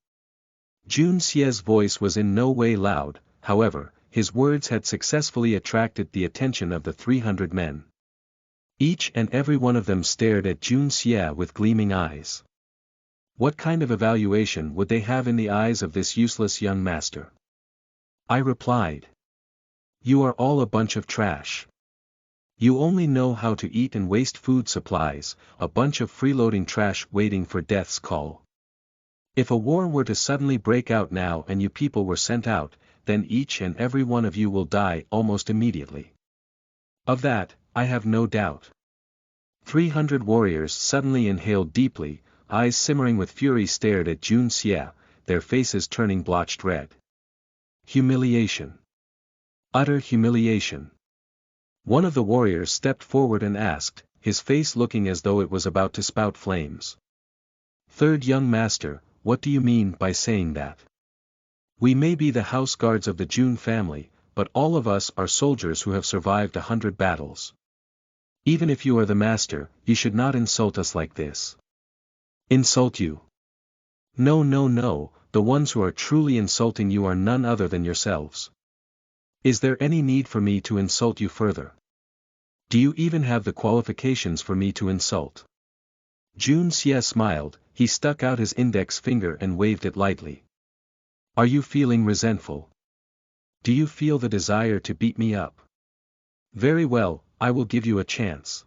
Jun Xie's voice was in no way loud, however, his words had successfully attracted the attention of the 300 men. Each and every one of them stared at Jun Xie with gleaming eyes. What kind of evaluation would they have in the eyes of this useless young master? I replied. You are all a bunch of trash. You only know how to eat and waste food supplies, a bunch of freeloading trash waiting for death's call. If a war were to suddenly break out now and you people were sent out, then each and every one of you will die almost immediately. Of that, I have no doubt. 300 warriors suddenly inhaled deeply, eyes simmering with fury stared at Jun Xie, their faces turning blotched red. Humiliation. Utter humiliation. One of the warriors stepped forward and asked, his face looking as though it was about to spout flames. Third young master, what do you mean by saying that? We may be the house guards of the Jun family, but all of us are soldiers who have survived 100 battles. Even if you are the master, you should not insult us like this. Insult you? No, the ones who are truly insulting you are none other than yourselves. Is there any need for me to insult you further? Do you even have the qualifications for me to insult? Jun Xie smiled, he stuck out his index finger and waved it lightly. Are you feeling resentful? Do you feel the desire to beat me up? Very well, I will give you a chance.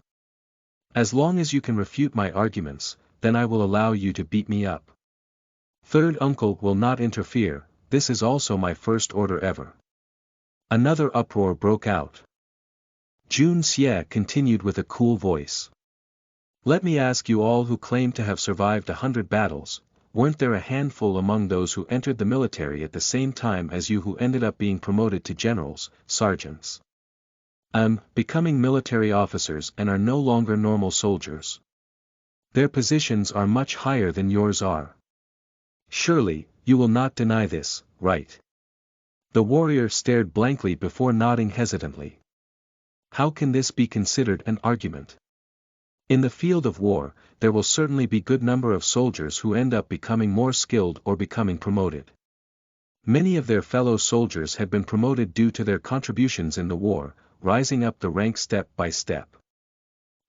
As long as you can refute my arguments, then I will allow you to beat me up. Third uncle will not interfere, this is also my first order ever. Another uproar broke out. Jun Xie continued with a cool voice. Let me ask you all who claim to have survived 100 battles, weren't there a handful among those who entered the military at the same time as you who ended up being promoted to generals, sergeants? Becoming military officers and are no longer normal soldiers. Their positions are much higher than yours are. Surely, you will not deny this, right? The warrior stared blankly before nodding hesitantly. How can this be considered an argument? In the field of war, there will certainly be good number of soldiers who end up becoming more skilled or becoming promoted. Many of their fellow soldiers had been promoted due to their contributions in the war, rising up the rank step by step.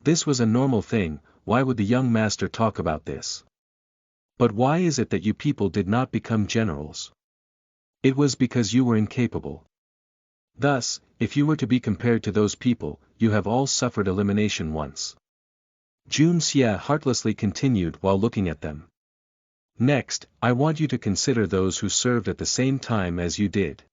This was a normal thing. Why would the young master talk about this? But why is it that you people did not become generals? It was because you were incapable. Thus, if you were to be compared to those people, you have all suffered elimination once. Jun Xie heartlessly continued while looking at them. Next, I want you to consider those who served at the same time as you did.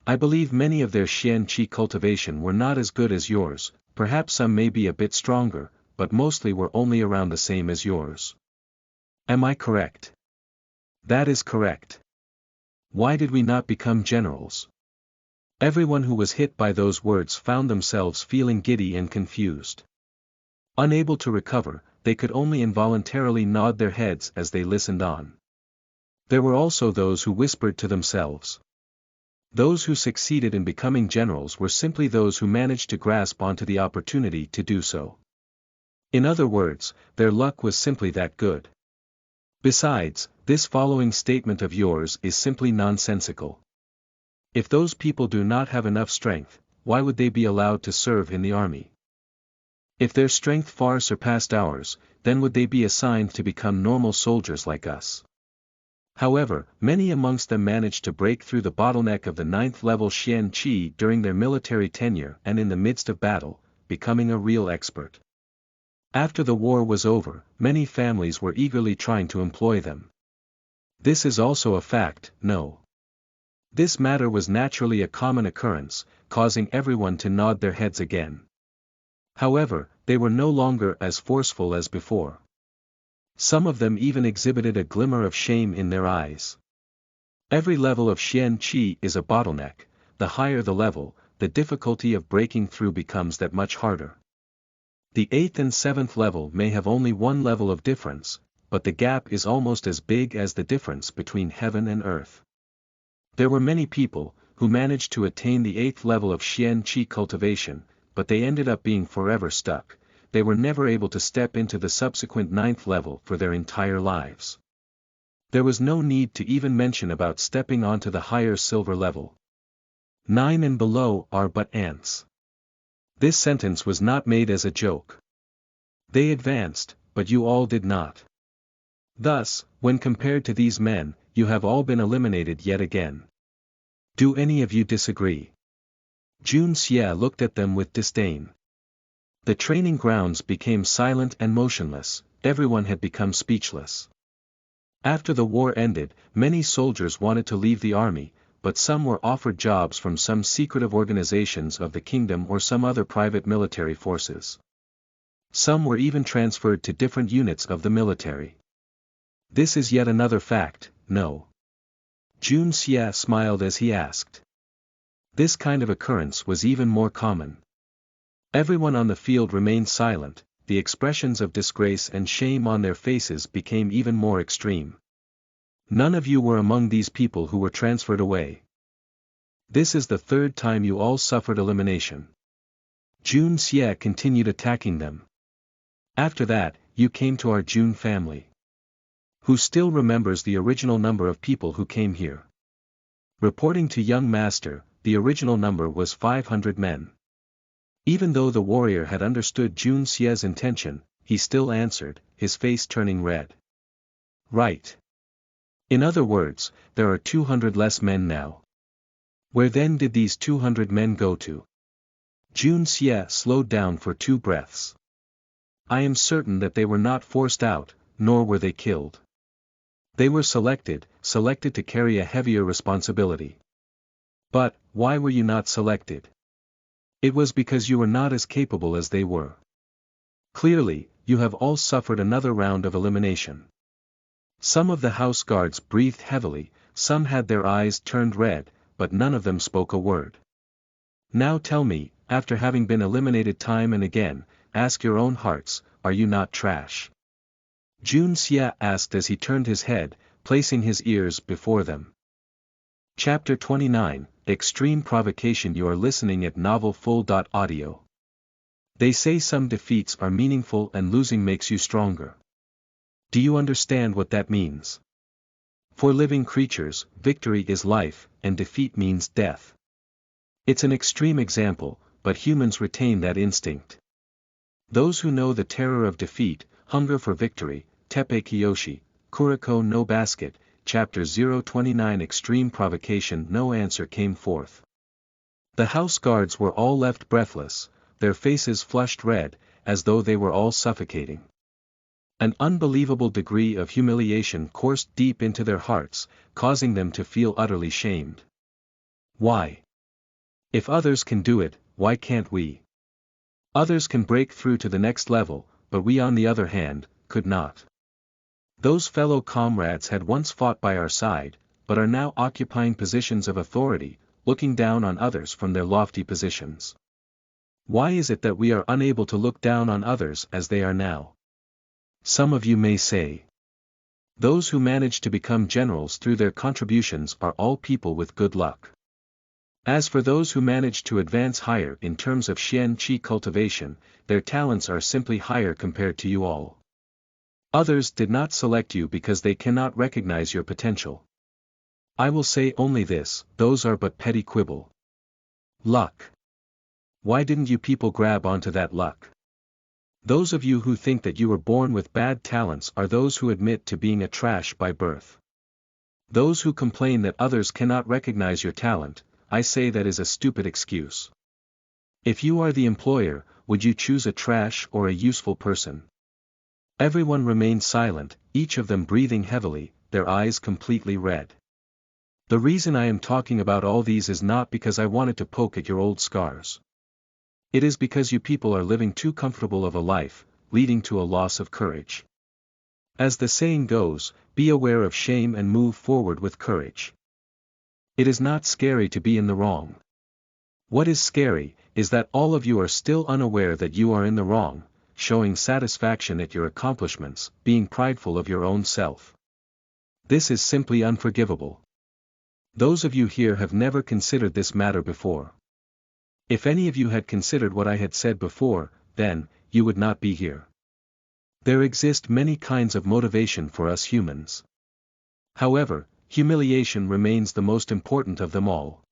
I believe many of their Xian Qi cultivation were not as good as yours, perhaps some may be a bit stronger, but mostly were only around the same as yours. Am I correct? That is correct. Why did we not become generals? Everyone who was hit by those words found themselves feeling giddy and confused. Unable to recover, they could only involuntarily nod their heads as they listened on. There were also those who whispered to themselves. Those who succeeded in becoming generals were simply those who managed to grasp onto the opportunity to do so. In other words, their luck was simply that good. Besides, this following statement of yours is simply nonsensical. If those people do not have enough strength, why would they be allowed to serve in the army? If their strength far surpassed ours, then would they be assigned to become normal soldiers like us? However, many amongst them managed to break through the bottleneck of the 9th level Xian Qi during their military tenure and in the midst of battle, becoming a real expert. After the war was over, many families were eagerly trying to employ them. This is also a fact, no? This matter was naturally a common occurrence, causing everyone to nod their heads again. However, they were no longer as forceful as before. Some of them even exhibited a glimmer of shame in their eyes. Every level of Xian Qi is a bottleneck. The higher the level, the difficulty of breaking through becomes that much harder. The 8th and 7th level may have only one level of difference, but the gap is almost as big as the difference between heaven and earth. There were many people who managed to attain the 8th level of Xian Qi cultivation, but they ended up being forever stuck. They were never able to step into the subsequent 9th level for their entire lives. There was no need to even mention about stepping onto the higher silver level. 9 and below are but ants. This sentence was not made as a joke. They advanced, but you all did not. Thus, when compared to these men, you have all been eliminated yet again. Do any of you disagree? Jun Xie looked at them with disdain. The training grounds became silent and motionless, everyone had become speechless. After the war ended, many soldiers wanted to leave the army, but some were offered jobs from some secretive organizations of the kingdom or some other private military forces. Some were even transferred to different units of the military. This is yet another fact, no? Jun Xie smiled as he asked. This kind of occurrence was even more common. Everyone on the field remained silent, the expressions of disgrace and shame on their faces became even more extreme. None of you were among these people who were transferred away. This is the 3rd time you all suffered elimination. Jun Xie continued attacking them. After that, you came to our Jun family. Who still remembers the original number of people who came here? Reporting to young master, the original number was 500 men. Even though the warrior had understood Jun Xie's intention, he still answered, his face turning red. Right. In other words, there are 200 less men now. Where then did these 200 men go to? Jun Xie slowed down for 2 breaths. I am certain that they were not forced out, nor were they killed. They were selected to carry a heavier responsibility. But, why were you not selected? It was because you were not as capable as they were. Clearly, you have all suffered another round of elimination. Some of the house guards breathed heavily, some had their eyes turned red, but none of them spoke a word. Now tell me, after having been eliminated time and again, ask your own hearts, are you not trash? Jun Xia asked as he turned his head, placing his ears before them. Chapter 29, Extreme Provocation. You are listening at novelfull.audio. They say some defeats are meaningful and losing makes you stronger. Do you understand what that means? For living creatures, victory is life, and defeat means death. It's an extreme example, but humans retain that instinct. Those who know the terror of defeat, hunger for victory, Tepe Kiyoshi, Kuriko no Basket, Chapter 029. Extreme Provocation. No answer came forth. The house guards were all left breathless, their faces flushed red, as though they were all suffocating. An unbelievable degree of humiliation coursed deep into their hearts, causing them to feel utterly shamed. Why? If others can do it, why can't we? Others can break through to the next level, but we on the other hand, could not. Those fellow comrades had once fought by our side, but are now occupying positions of authority, looking down on others from their lofty positions. Why is it that we are unable to look down on others as they are now? Some of you may say. Those who manage to become generals through their contributions are all people with good luck. As for those who manage to advance higher in terms of Xian Qi cultivation, their talents are simply higher compared to you all. Others did not select you because they cannot recognize your potential. I will say only this, those are but petty quibble. Luck. Why didn't you people grab onto that luck? Those of you who think that you were born with bad talents are those who admit to being a trash by birth. Those who complain that others cannot recognize your talent, I say that is a stupid excuse. If you are the employer, would you choose a trash or a useful person? Everyone remained silent, each of them breathing heavily, their eyes completely red. The reason I am talking about all these is not because I wanted to poke at your old scars. It is because you people are living too comfortable of a life, leading to a loss of courage. As the saying goes, be aware of shame and move forward with courage. It is not scary to be in the wrong. What is scary, is that all of you are still unaware that you are in the wrong, showing satisfaction at your accomplishments, being prideful of your own self. This is simply unforgivable. Those of you here have never considered this matter before. If any of you had considered what I had said before, then, you would not be here. There exist many kinds of motivation for us humans. However, humiliation remains the most important of them all.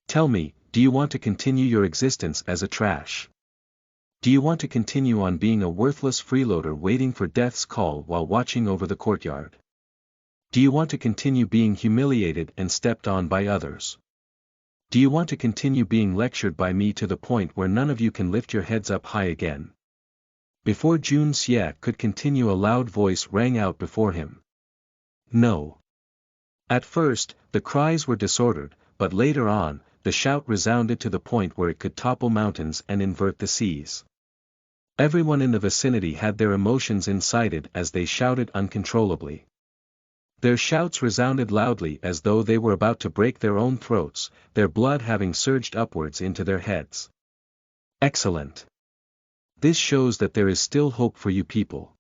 Tell me, do you want to continue your existence as a trash? Do you want to continue on being a worthless freeloader waiting for death's call while watching over the courtyard? Do you want to continue being humiliated and stepped on by others? Do you want to continue being lectured by me to the point where none of you can lift your heads up high again? Before Jun Xia could continue, a loud voice rang out before him. No. At first, the cries were disordered, but later on, the shout resounded to the point where it could topple mountains and invert the seas. Everyone in the vicinity had their emotions incited as they shouted uncontrollably. Their shouts resounded loudly as though they were about to break their own throats, their blood having surged upwards into their heads. Excellent. This shows that there is still hope for you people.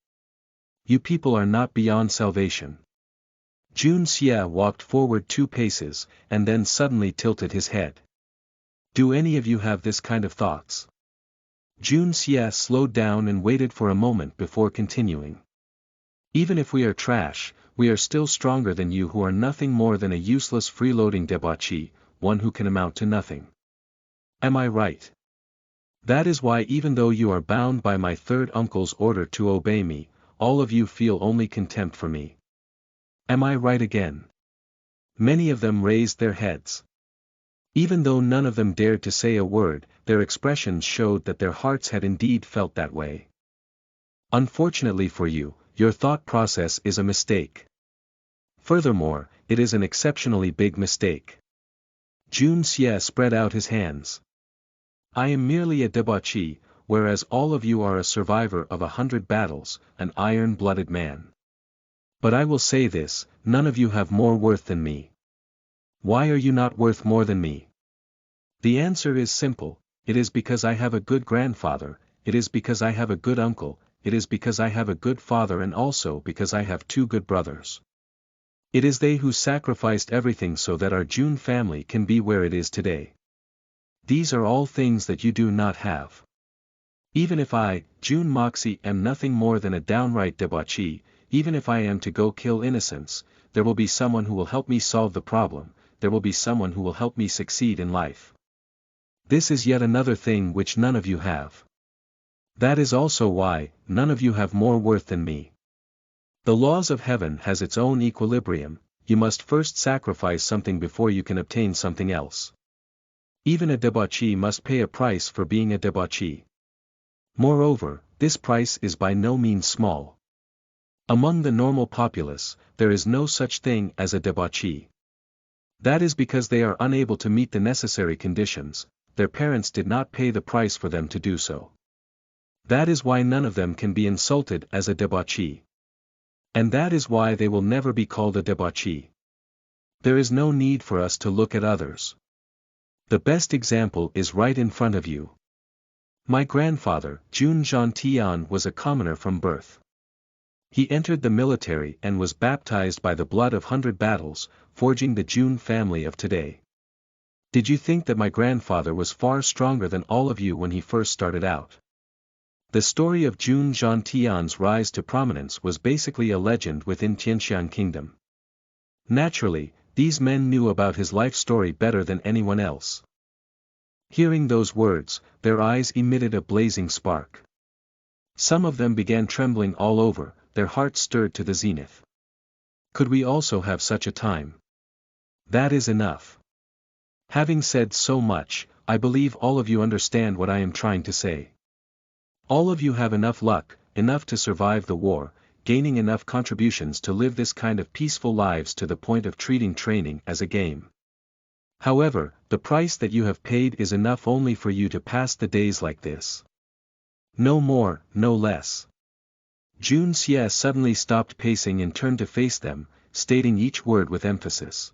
You people are not beyond salvation. Jun Xia walked forward 2 paces, and then suddenly tilted his head. Do any of you have this kind of thoughts? Jun Xia slowed down and waited for a moment before continuing. Even if we are trash, we are still stronger than you who are nothing more than a useless freeloading debauchee, one who can amount to nothing. Am I right? That is why even though you are bound by my third uncle's order to obey me, all of you feel only contempt for me. Am I right again? Many of them raised their heads. Even though none of them dared to say a word, their expressions showed that their hearts had indeed felt that way. Unfortunately for you, your thought process is a mistake. Furthermore, it is an exceptionally big mistake. Jun Xie spread out his hands. I am merely a debauchee, whereas all of you are a survivor of 100 battles, an iron-blooded man. But I will say this, none of you have more worth than me. Why are you not worth more than me? The answer is simple, it is because I have a good grandfather, it is because I have a good uncle, it is because I have a good father and also because I have 2 good brothers. It is they who sacrificed everything so that our Jun family can be where it is today. These are all things that you do not have. Even if I, Jun Moxie, am nothing more than a downright debauchee, even if I am to go kill innocents, there will be someone who will help me solve the problem, there will be someone who will help me succeed in life. This is yet another thing which none of you have. That is also why, none of you have more worth than me. The laws of heaven has its own equilibrium, you must first sacrifice something before you can obtain something else. Even a debauchee must pay a price for being a debauchee. Moreover, this price is by no means small. Among the normal populace, there is no such thing as a debauchee. That is because they are unable to meet the necessary conditions, their parents did not pay the price for them to do so. That is why none of them can be insulted as a debauchee. And that is why they will never be called a debauchee. There is no need for us to look at others. The best example is right in front of you. My grandfather, Jun Zhantian, was a commoner from birth. He entered the military and was baptized by the blood of 100 battles, forging the Jun family of today. Did you think that my grandfather was far stronger than all of you when he first started out? The story of Jun Zhantian's rise to prominence was basically a legend within Tianxian Kingdom. Naturally, these men knew about his life story better than anyone else. Hearing those words, their eyes emitted a blazing spark. Some of them began trembling all over, their hearts stirred to the zenith. Could we also have such a time? That is enough. Having said so much, I believe all of you understand what I am trying to say. All of you have enough luck, enough to survive the war, gaining enough contributions to live this kind of peaceful lives to the point of treating training as a game. However, the price that you have paid is enough only for you to pass the days like this. No more, no less. Jun Xie suddenly stopped pacing and turned to face them, stating each word with emphasis.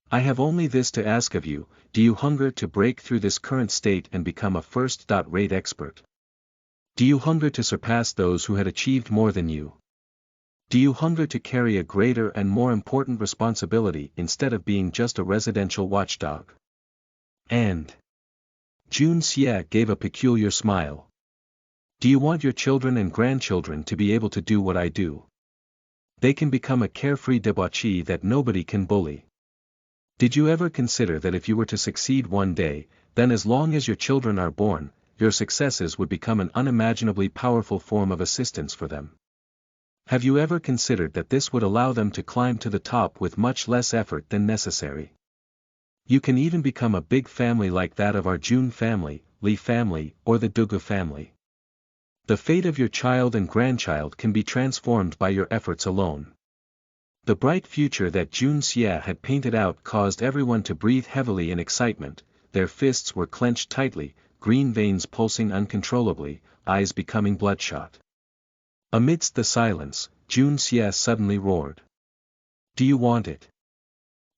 I have only this to ask of you, do you hunger to break through this current state and become a first-rate expert? Do you hunger to surpass those who had achieved more than you? Do you hunger to carry a greater and more important responsibility instead of being just a residential watchdog? And Jun Xie gave a peculiar smile. Do you want your children and grandchildren to be able to do what I do? They can become a carefree debauchee that nobody can bully. Did you ever consider that if you were to succeed one day, then as long as your children are born, your successes would become an unimaginably powerful form of assistance for them? Have you ever considered that this would allow them to climb to the top with much less effort than necessary? You can even become a big family like that of our Jun family, Li family, or the Dugu family. The fate of your child and grandchild can be transformed by your efforts alone. The bright future that Jun Xie had painted out caused everyone to breathe heavily in excitement, their fists were clenched tightly, green veins pulsing uncontrollably, eyes becoming bloodshot. Amidst the silence, Jun Xie suddenly roared. Do you want it?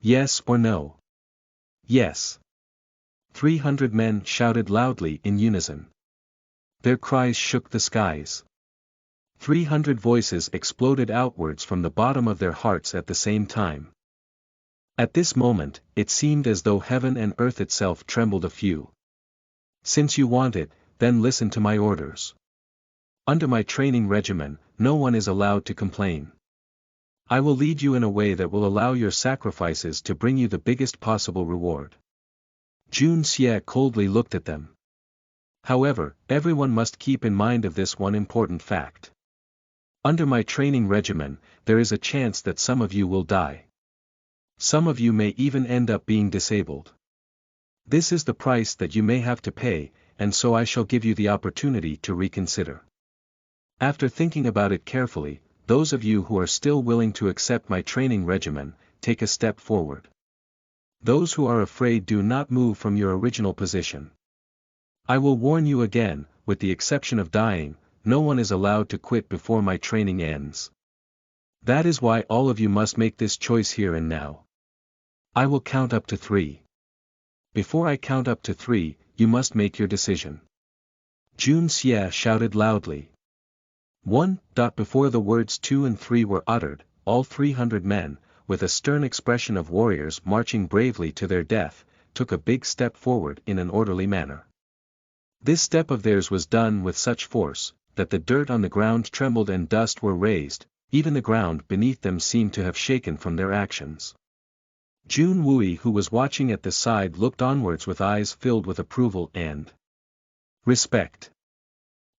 Yes or no? Yes. 300 men shouted loudly in unison. Their cries shook the skies. 300 voices exploded outwards from the bottom of their hearts at the same time. At this moment, it seemed as though heaven and earth itself trembled a few. Since you want it, then listen to my orders. Under my training regimen, no one is allowed to complain. I will lead you in a way that will allow your sacrifices to bring you the biggest possible reward. Jun Xie coldly looked at them. However, everyone must keep in mind of this one important fact. Under my training regimen, there is a chance that some of you will die. Some of you may even end up being disabled. This is the price that you may have to pay, and so I shall give you the opportunity to reconsider. After thinking about it carefully, those of you who are still willing to accept my training regimen, take a step forward. Those who are afraid do not move from your original position. I will warn you again, with the exception of dying, no one is allowed to quit before my training ends. That is why all of you must make this choice here and now. I will count up to 3. Before I count up to 3, you must make your decision. Jun Xie shouted loudly. 1. Before the words 2 and 3 were uttered, all 300 men, with a stern expression of warriors marching bravely to their death, took a big step forward in an orderly manner. This step of theirs was done with such force, that the dirt on the ground trembled and dust were raised, even the ground beneath them seemed to have shaken from their actions. Jun Wui, who was watching at the side, looked onwards with eyes filled with approval and respect.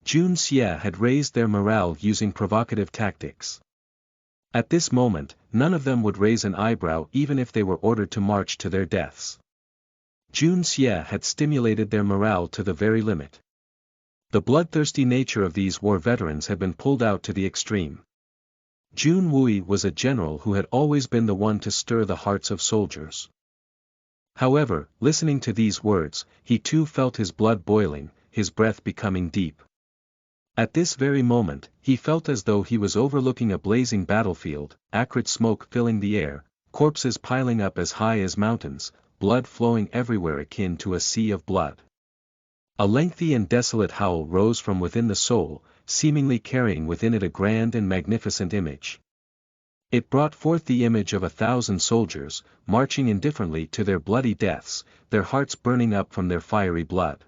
Jun Xie had raised their morale using provocative tactics. At this moment, none of them would raise an eyebrow even if they were ordered to march to their deaths. Jun Xie had stimulated their morale to the very limit. The bloodthirsty nature of these war veterans had been pulled out to the extreme. Jun Wui was a general who had always been the one to stir the hearts of soldiers. However, listening to these words, he too felt his blood boiling, his breath becoming deep. At this very moment, he felt as though he was overlooking a blazing battlefield, acrid smoke filling the air, corpses piling up as high as mountains, blood flowing everywhere akin to a sea of blood. A lengthy and desolate howl rose from within the soul, seemingly carrying within it a grand and magnificent image. It brought forth the image of 1,000 soldiers, marching indifferently to their bloody deaths, their hearts burning up from their fiery blood.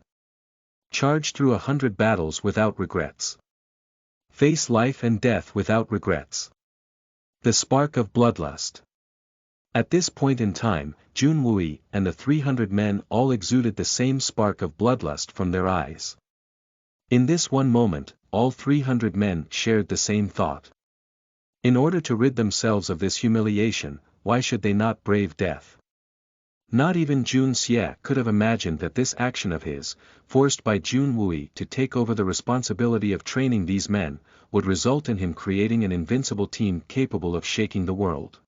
Charge through 100 battles without regrets. Face life and death without regrets. The spark of bloodlust. At this point in time, Jun Wui and the 300 men all exuded the same spark of bloodlust from their eyes. In this one moment, all 300 men shared the same thought. In order to rid themselves of this humiliation, why should they not brave death? Not even Jun Xie could have imagined that this action of his, forced by Jun Wui to take over the responsibility of training these men, would result in him creating an invincible team capable of shaking the world.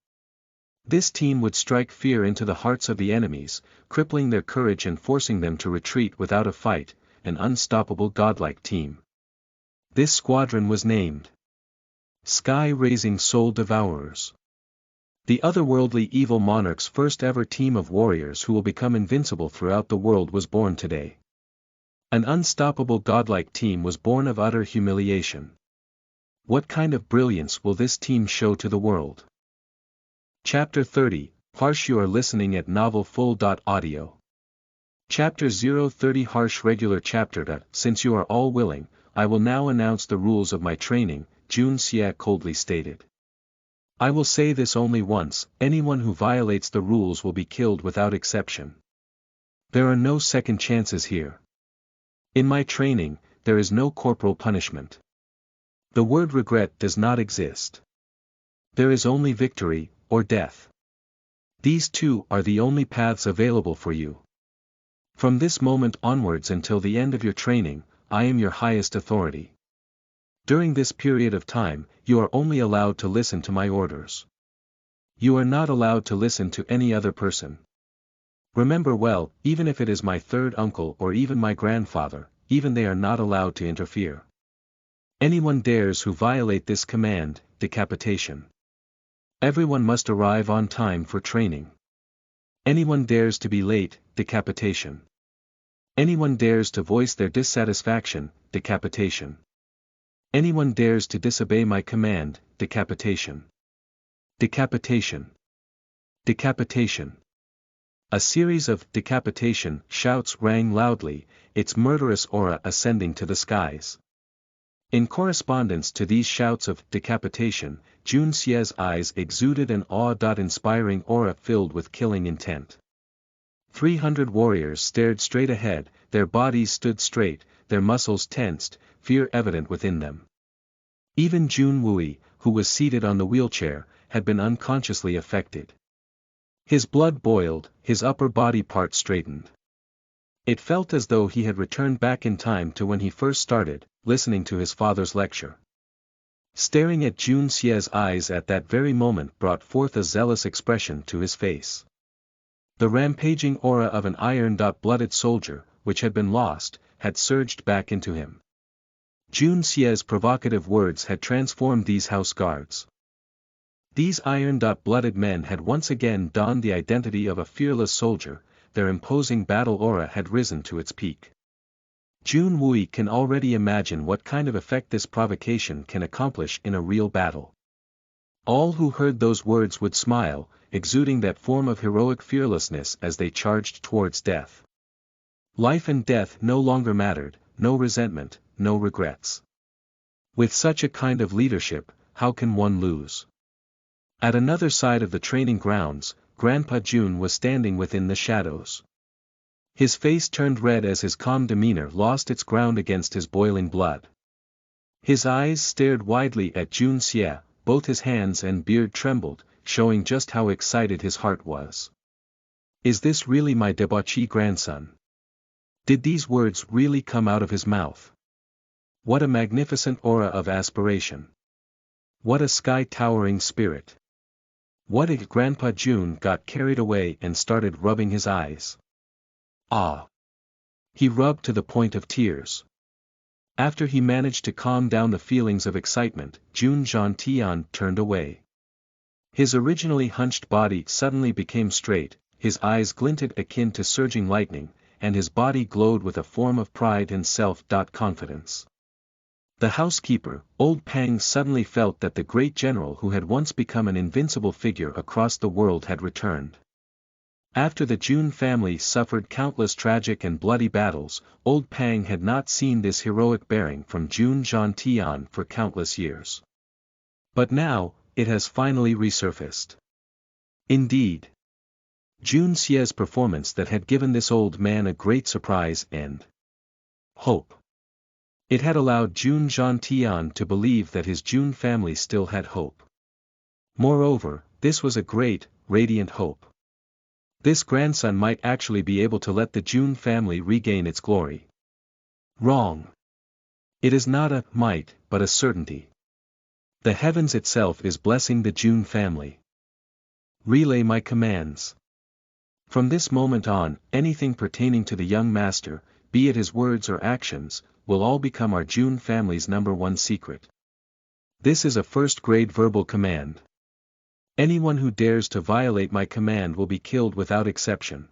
This team would strike fear into the hearts of the enemies, crippling their courage and forcing them to retreat without a fight, an unstoppable godlike team. This squadron was named Sky-Raising Soul Devourers. The Otherworldly Evil Monarch's first ever team of warriors who will become invincible throughout the world was born today. An unstoppable godlike team was born of utter humiliation. What kind of brilliance will this team show to the world? Chapter 30, Harsh. You are listening at novelfull.audio. Chapter 030 Harsh Regular Chapter. Since you are all willing, I will now announce the rules of my training, Jun Xie coldly stated. I will say this only once, anyone who violates the rules will be killed without exception. There are no second chances here. In my training, there is no corporal punishment. The word regret does not exist. There is only victory, or death. These two are the only paths available for you. From this moment onwards until the end of your training, I am your highest authority. During this period of time, you are only allowed to listen to my orders. You are not allowed to listen to any other person. Remember well, even if it is my third uncle or even my grandfather, even they are not allowed to interfere. Anyone dares who violate this command, decapitation. Everyone must arrive on time for training. Anyone dares to be late, decapitation. Anyone dares to voice their dissatisfaction, decapitation. Anyone dares to disobey my command, decapitation. Decapitation. Decapitation. A series of decapitation shouts rang loudly, its murderous aura ascending to the skies. In correspondence to these shouts of decapitation, Jun Xie's eyes exuded an awe-inspiring aura filled with killing intent. 300 warriors stared straight ahead, their bodies stood straight, their muscles tensed, fear evident within them. Even Jun Wui, who was seated on the wheelchair, had been unconsciously affected. His blood boiled, his upper body part straightened. It felt as though he had returned back in time to when he first started, listening to his father's lecture. Staring at Jun Xie's eyes at that very moment brought forth a zealous expression to his face. The rampaging aura of an iron-blooded soldier, which had been lost, had surged back into him. Jun Xie's provocative words had transformed these house guards. These iron-blooded men had once again donned the identity of a fearless soldier, their imposing battle aura had risen to its peak. Jun Wui can already imagine what kind of effect this provocation can accomplish in a real battle. All who heard those words would smile, exuding that form of heroic fearlessness as they charged towards death. Life and death no longer mattered, no resentment, no regrets. With such a kind of leadership, how can one lose? At another side of the training grounds, Grandpa Jun was standing within the shadows. His face turned red as his calm demeanor lost its ground against his boiling blood. His eyes stared widely at Jun Xie, both his hands and beard trembled, showing just how excited his heart was. Is this really my debauchee grandson? Did these words really come out of his mouth? What a magnificent aura of aspiration! What a sky-towering spirit! What if Grandpa Jun got carried away and started rubbing his eyes? Ah! He rubbed to the point of tears. After he managed to calm down the feelings of excitement, Jun Zhantian turned away. His originally hunched body suddenly became straight, his eyes glinted akin to surging lightning, and his body glowed with a form of pride and self-confidence. The housekeeper, old Pang, suddenly felt that the great general who had once become an invincible figure across the world had returned. After the Jun family suffered countless tragic and bloody battles, old Pang had not seen this heroic bearing from Jun Zhantian for countless years. But now, it has finally resurfaced. Indeed. Jun Xie's performance that had given this old man a great surprise and hope. It had allowed Jun Zhantian to believe that his Jun family still had hope. Moreover, this was a great, radiant hope. This grandson might actually be able to let the Jun family regain its glory. Wrong. It is not a might, but a certainty. The heavens itself is blessing the Jun family. Relay my commands. From this moment on, anything pertaining to the young master, be it his words or actions, will all become our Jun family's #1 secret. This is a first-grade verbal command. Anyone who dares to violate my command will be killed without exception.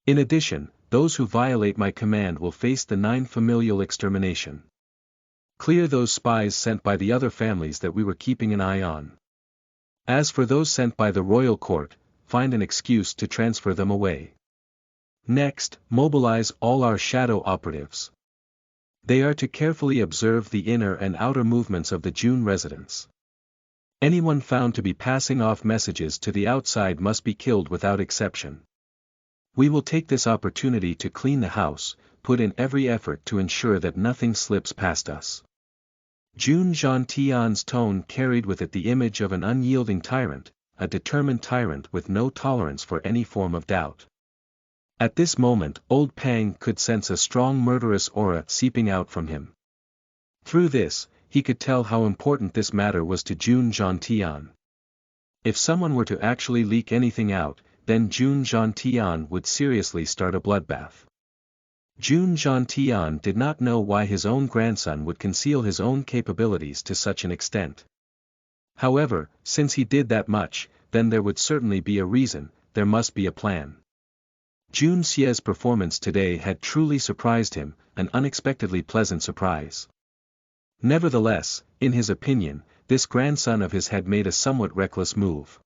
In addition, those who violate my command will face the 9 familial extermination. Clear those spies sent by the other families that we were keeping an eye on. As for those sent by the royal court, find an excuse to transfer them away. Next, mobilize all our shadow operatives. They are to carefully observe the inner and outer movements of the Jun residents. Anyone found to be passing off messages to the outside must be killed without exception. We will take this opportunity to clean the house, put in every effort to ensure that nothing slips past us. Jun Zhantian's tone carried with it the image of an unyielding tyrant, a determined tyrant with no tolerance for any form of doubt. At this moment, old Pang could sense a strong murderous aura seeping out from him. Through this, he could tell how important this matter was to Jun Zhantian. If someone were to actually leak anything out, then Jun Zhantian would seriously start a bloodbath. Jun Zhantian did not know why his own grandson would conceal his own capabilities to such an extent. However, since he did that much, then there would certainly be a reason, there must be a plan. Jun Xie's performance today had truly surprised him, an unexpectedly pleasant surprise. Nevertheless, in his opinion, this grandson of his had made a somewhat reckless move.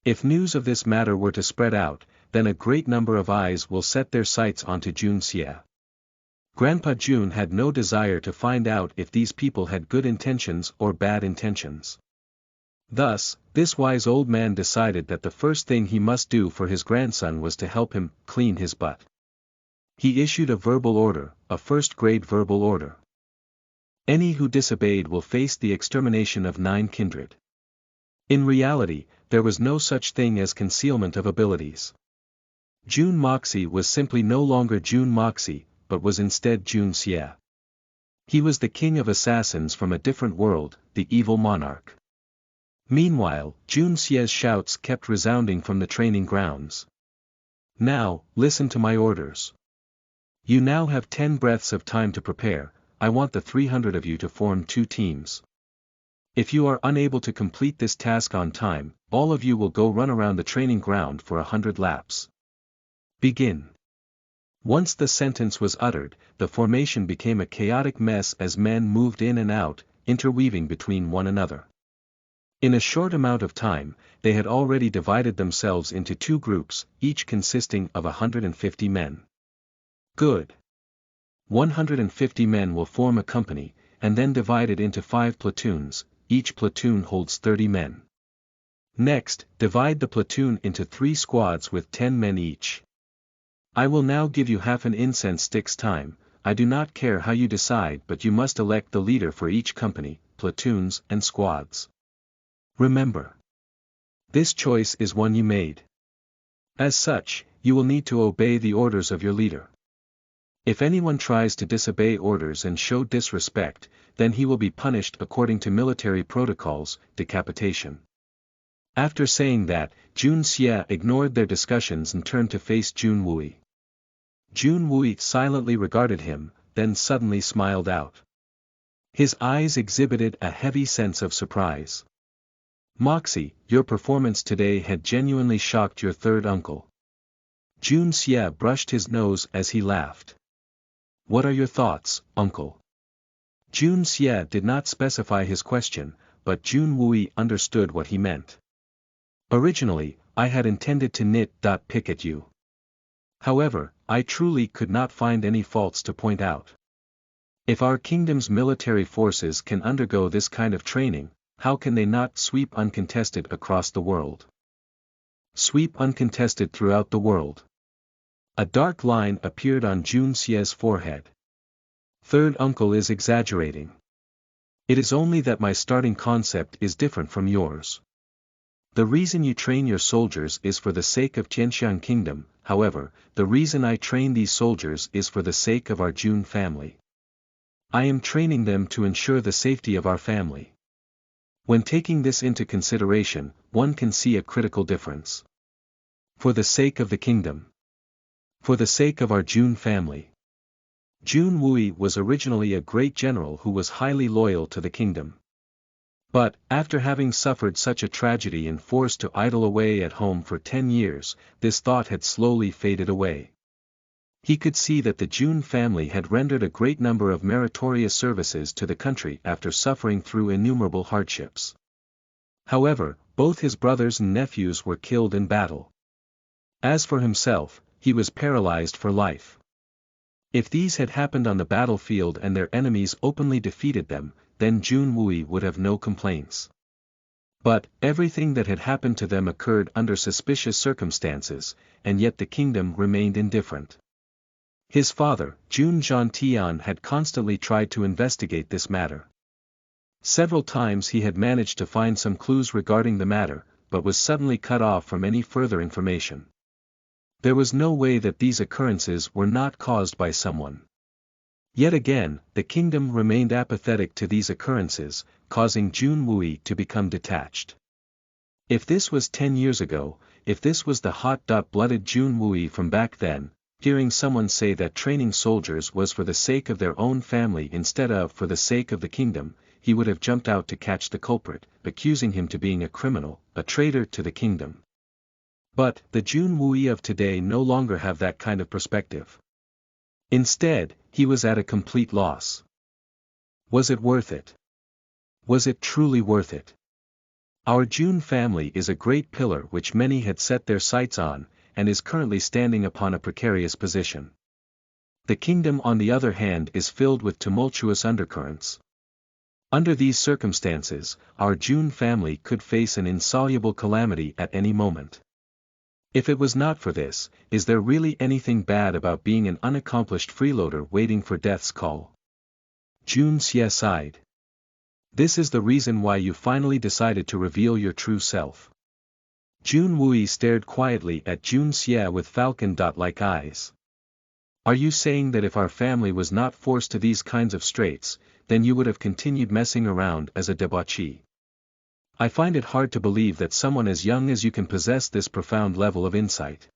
If news of this matter were to spread out, then a great number of eyes will set their sights onto Jun Xie. Grandpa Jun had no desire to find out if these people had good intentions or bad intentions. Thus, this wise old man decided that the first thing he must do for his grandson was to help him clean his butt. He issued a verbal order, a first-grade verbal order. Any who disobeyed will face the extermination of 9 kindred. In reality, there was no such thing as concealment of abilities. Jun Moxie was simply no longer Jun Moxie, but was instead Jun Xie. He was the king of assassins from a different world, the evil monarch. Meanwhile, Jun Xie's shouts kept resounding from the training grounds. Now, listen to my orders. You now have 10 breaths of time to prepare. I want the 300 of you to form 2 teams. If you are unable to complete this task on time, all of you will go run around the training ground for 100 laps. Begin. Once the sentence was uttered, the formation became a chaotic mess as men moved in and out, interweaving between one another. In a short amount of time, they had already divided themselves into 2 groups, each consisting of 150 men. Good. 150 men will form a company, and then divide it into 5 platoons, each platoon holds 30 men. Next, divide the platoon into 3 squads with 10 men each. I will now give you half an incense stick's time. I do not care how you decide, but you must elect the leader for each company, platoons and squads. Remember, this choice is one you made. As such, you will need to obey the orders of your leader. If anyone tries to disobey orders and show disrespect, then he will be punished according to military protocols, decapitation. After saying that, Jun Xie ignored their discussions and turned to face Jun Wui. Jun Wui silently regarded him, then suddenly smiled out. His eyes exhibited a heavy sense of surprise. Moxie, your performance today had genuinely shocked your third uncle. Jun Xie brushed his nose as he laughed. What are your thoughts, uncle? Jun Xie did not specify his question, but Jun Wui understood what he meant. Originally, I had intended to pick at you. However, I truly could not find any faults to point out. If our kingdom's military forces can undergo this kind of training, how can they not sweep uncontested across the world? Sweep uncontested throughout the world. A dark line appeared on Jun Xie's forehead. Third uncle is exaggerating. It is only that my starting concept is different from yours. The reason you train your soldiers is for the sake of Tianxiang Kingdom, however, the reason I train these soldiers is for the sake of our Jun family. I am training them to ensure the safety of our family. When taking this into consideration, one can see a critical difference. For the sake of the kingdom. For the sake of our Jun family. Jun Wui was originally a great general who was highly loyal to the kingdom. But, after having suffered such a tragedy and forced to idle away at home for 10 years, this thought had slowly faded away. He could see that the Jun family had rendered a great number of meritorious services to the country after suffering through innumerable hardships. However, both his brothers and nephews were killed in battle. As for himself, he was paralyzed for life. If these had happened on the battlefield and their enemies openly defeated them, then Jun Wui would have no complaints. But, everything that had happened to them occurred under suspicious circumstances, and yet the kingdom remained indifferent. His father, Jun Zhantian, had constantly tried to investigate this matter. Several times he had managed to find some clues regarding the matter, but was suddenly cut off from any further information. There was no way that these occurrences were not caused by someone. Yet again, the kingdom remained apathetic to these occurrences, causing Jun Wui to become detached. If this was 10 years ago, if this was the hot-blooded Jun Wui from back then, hearing someone say that training soldiers was for the sake of their own family instead of for the sake of the kingdom, he would have jumped out to catch the culprit, accusing him to being a criminal, a traitor to the kingdom. But, the Jun Wui of today no longer have that kind of perspective. Instead, he was at a complete loss. Was it worth it? Was it truly worth it? Our Jun family is a great pillar which many had set their sights on, and is currently standing upon a precarious position. The kingdom on the other hand is filled with tumultuous undercurrents. Under these circumstances, our Jun family could face an insoluble calamity at any moment. If it was not for this, is there really anything bad about being an unaccomplished freeloader waiting for death's call? Jun Xie sighed. This is the reason why you finally decided to reveal your true self. Jun Wui stared quietly at Jun Xie with falcon-like eyes. Are you saying that if our family was not forced to these kinds of straits, then you would have continued messing around as a debauchee? I find it hard to believe that someone as young as you can possess this profound level of insight.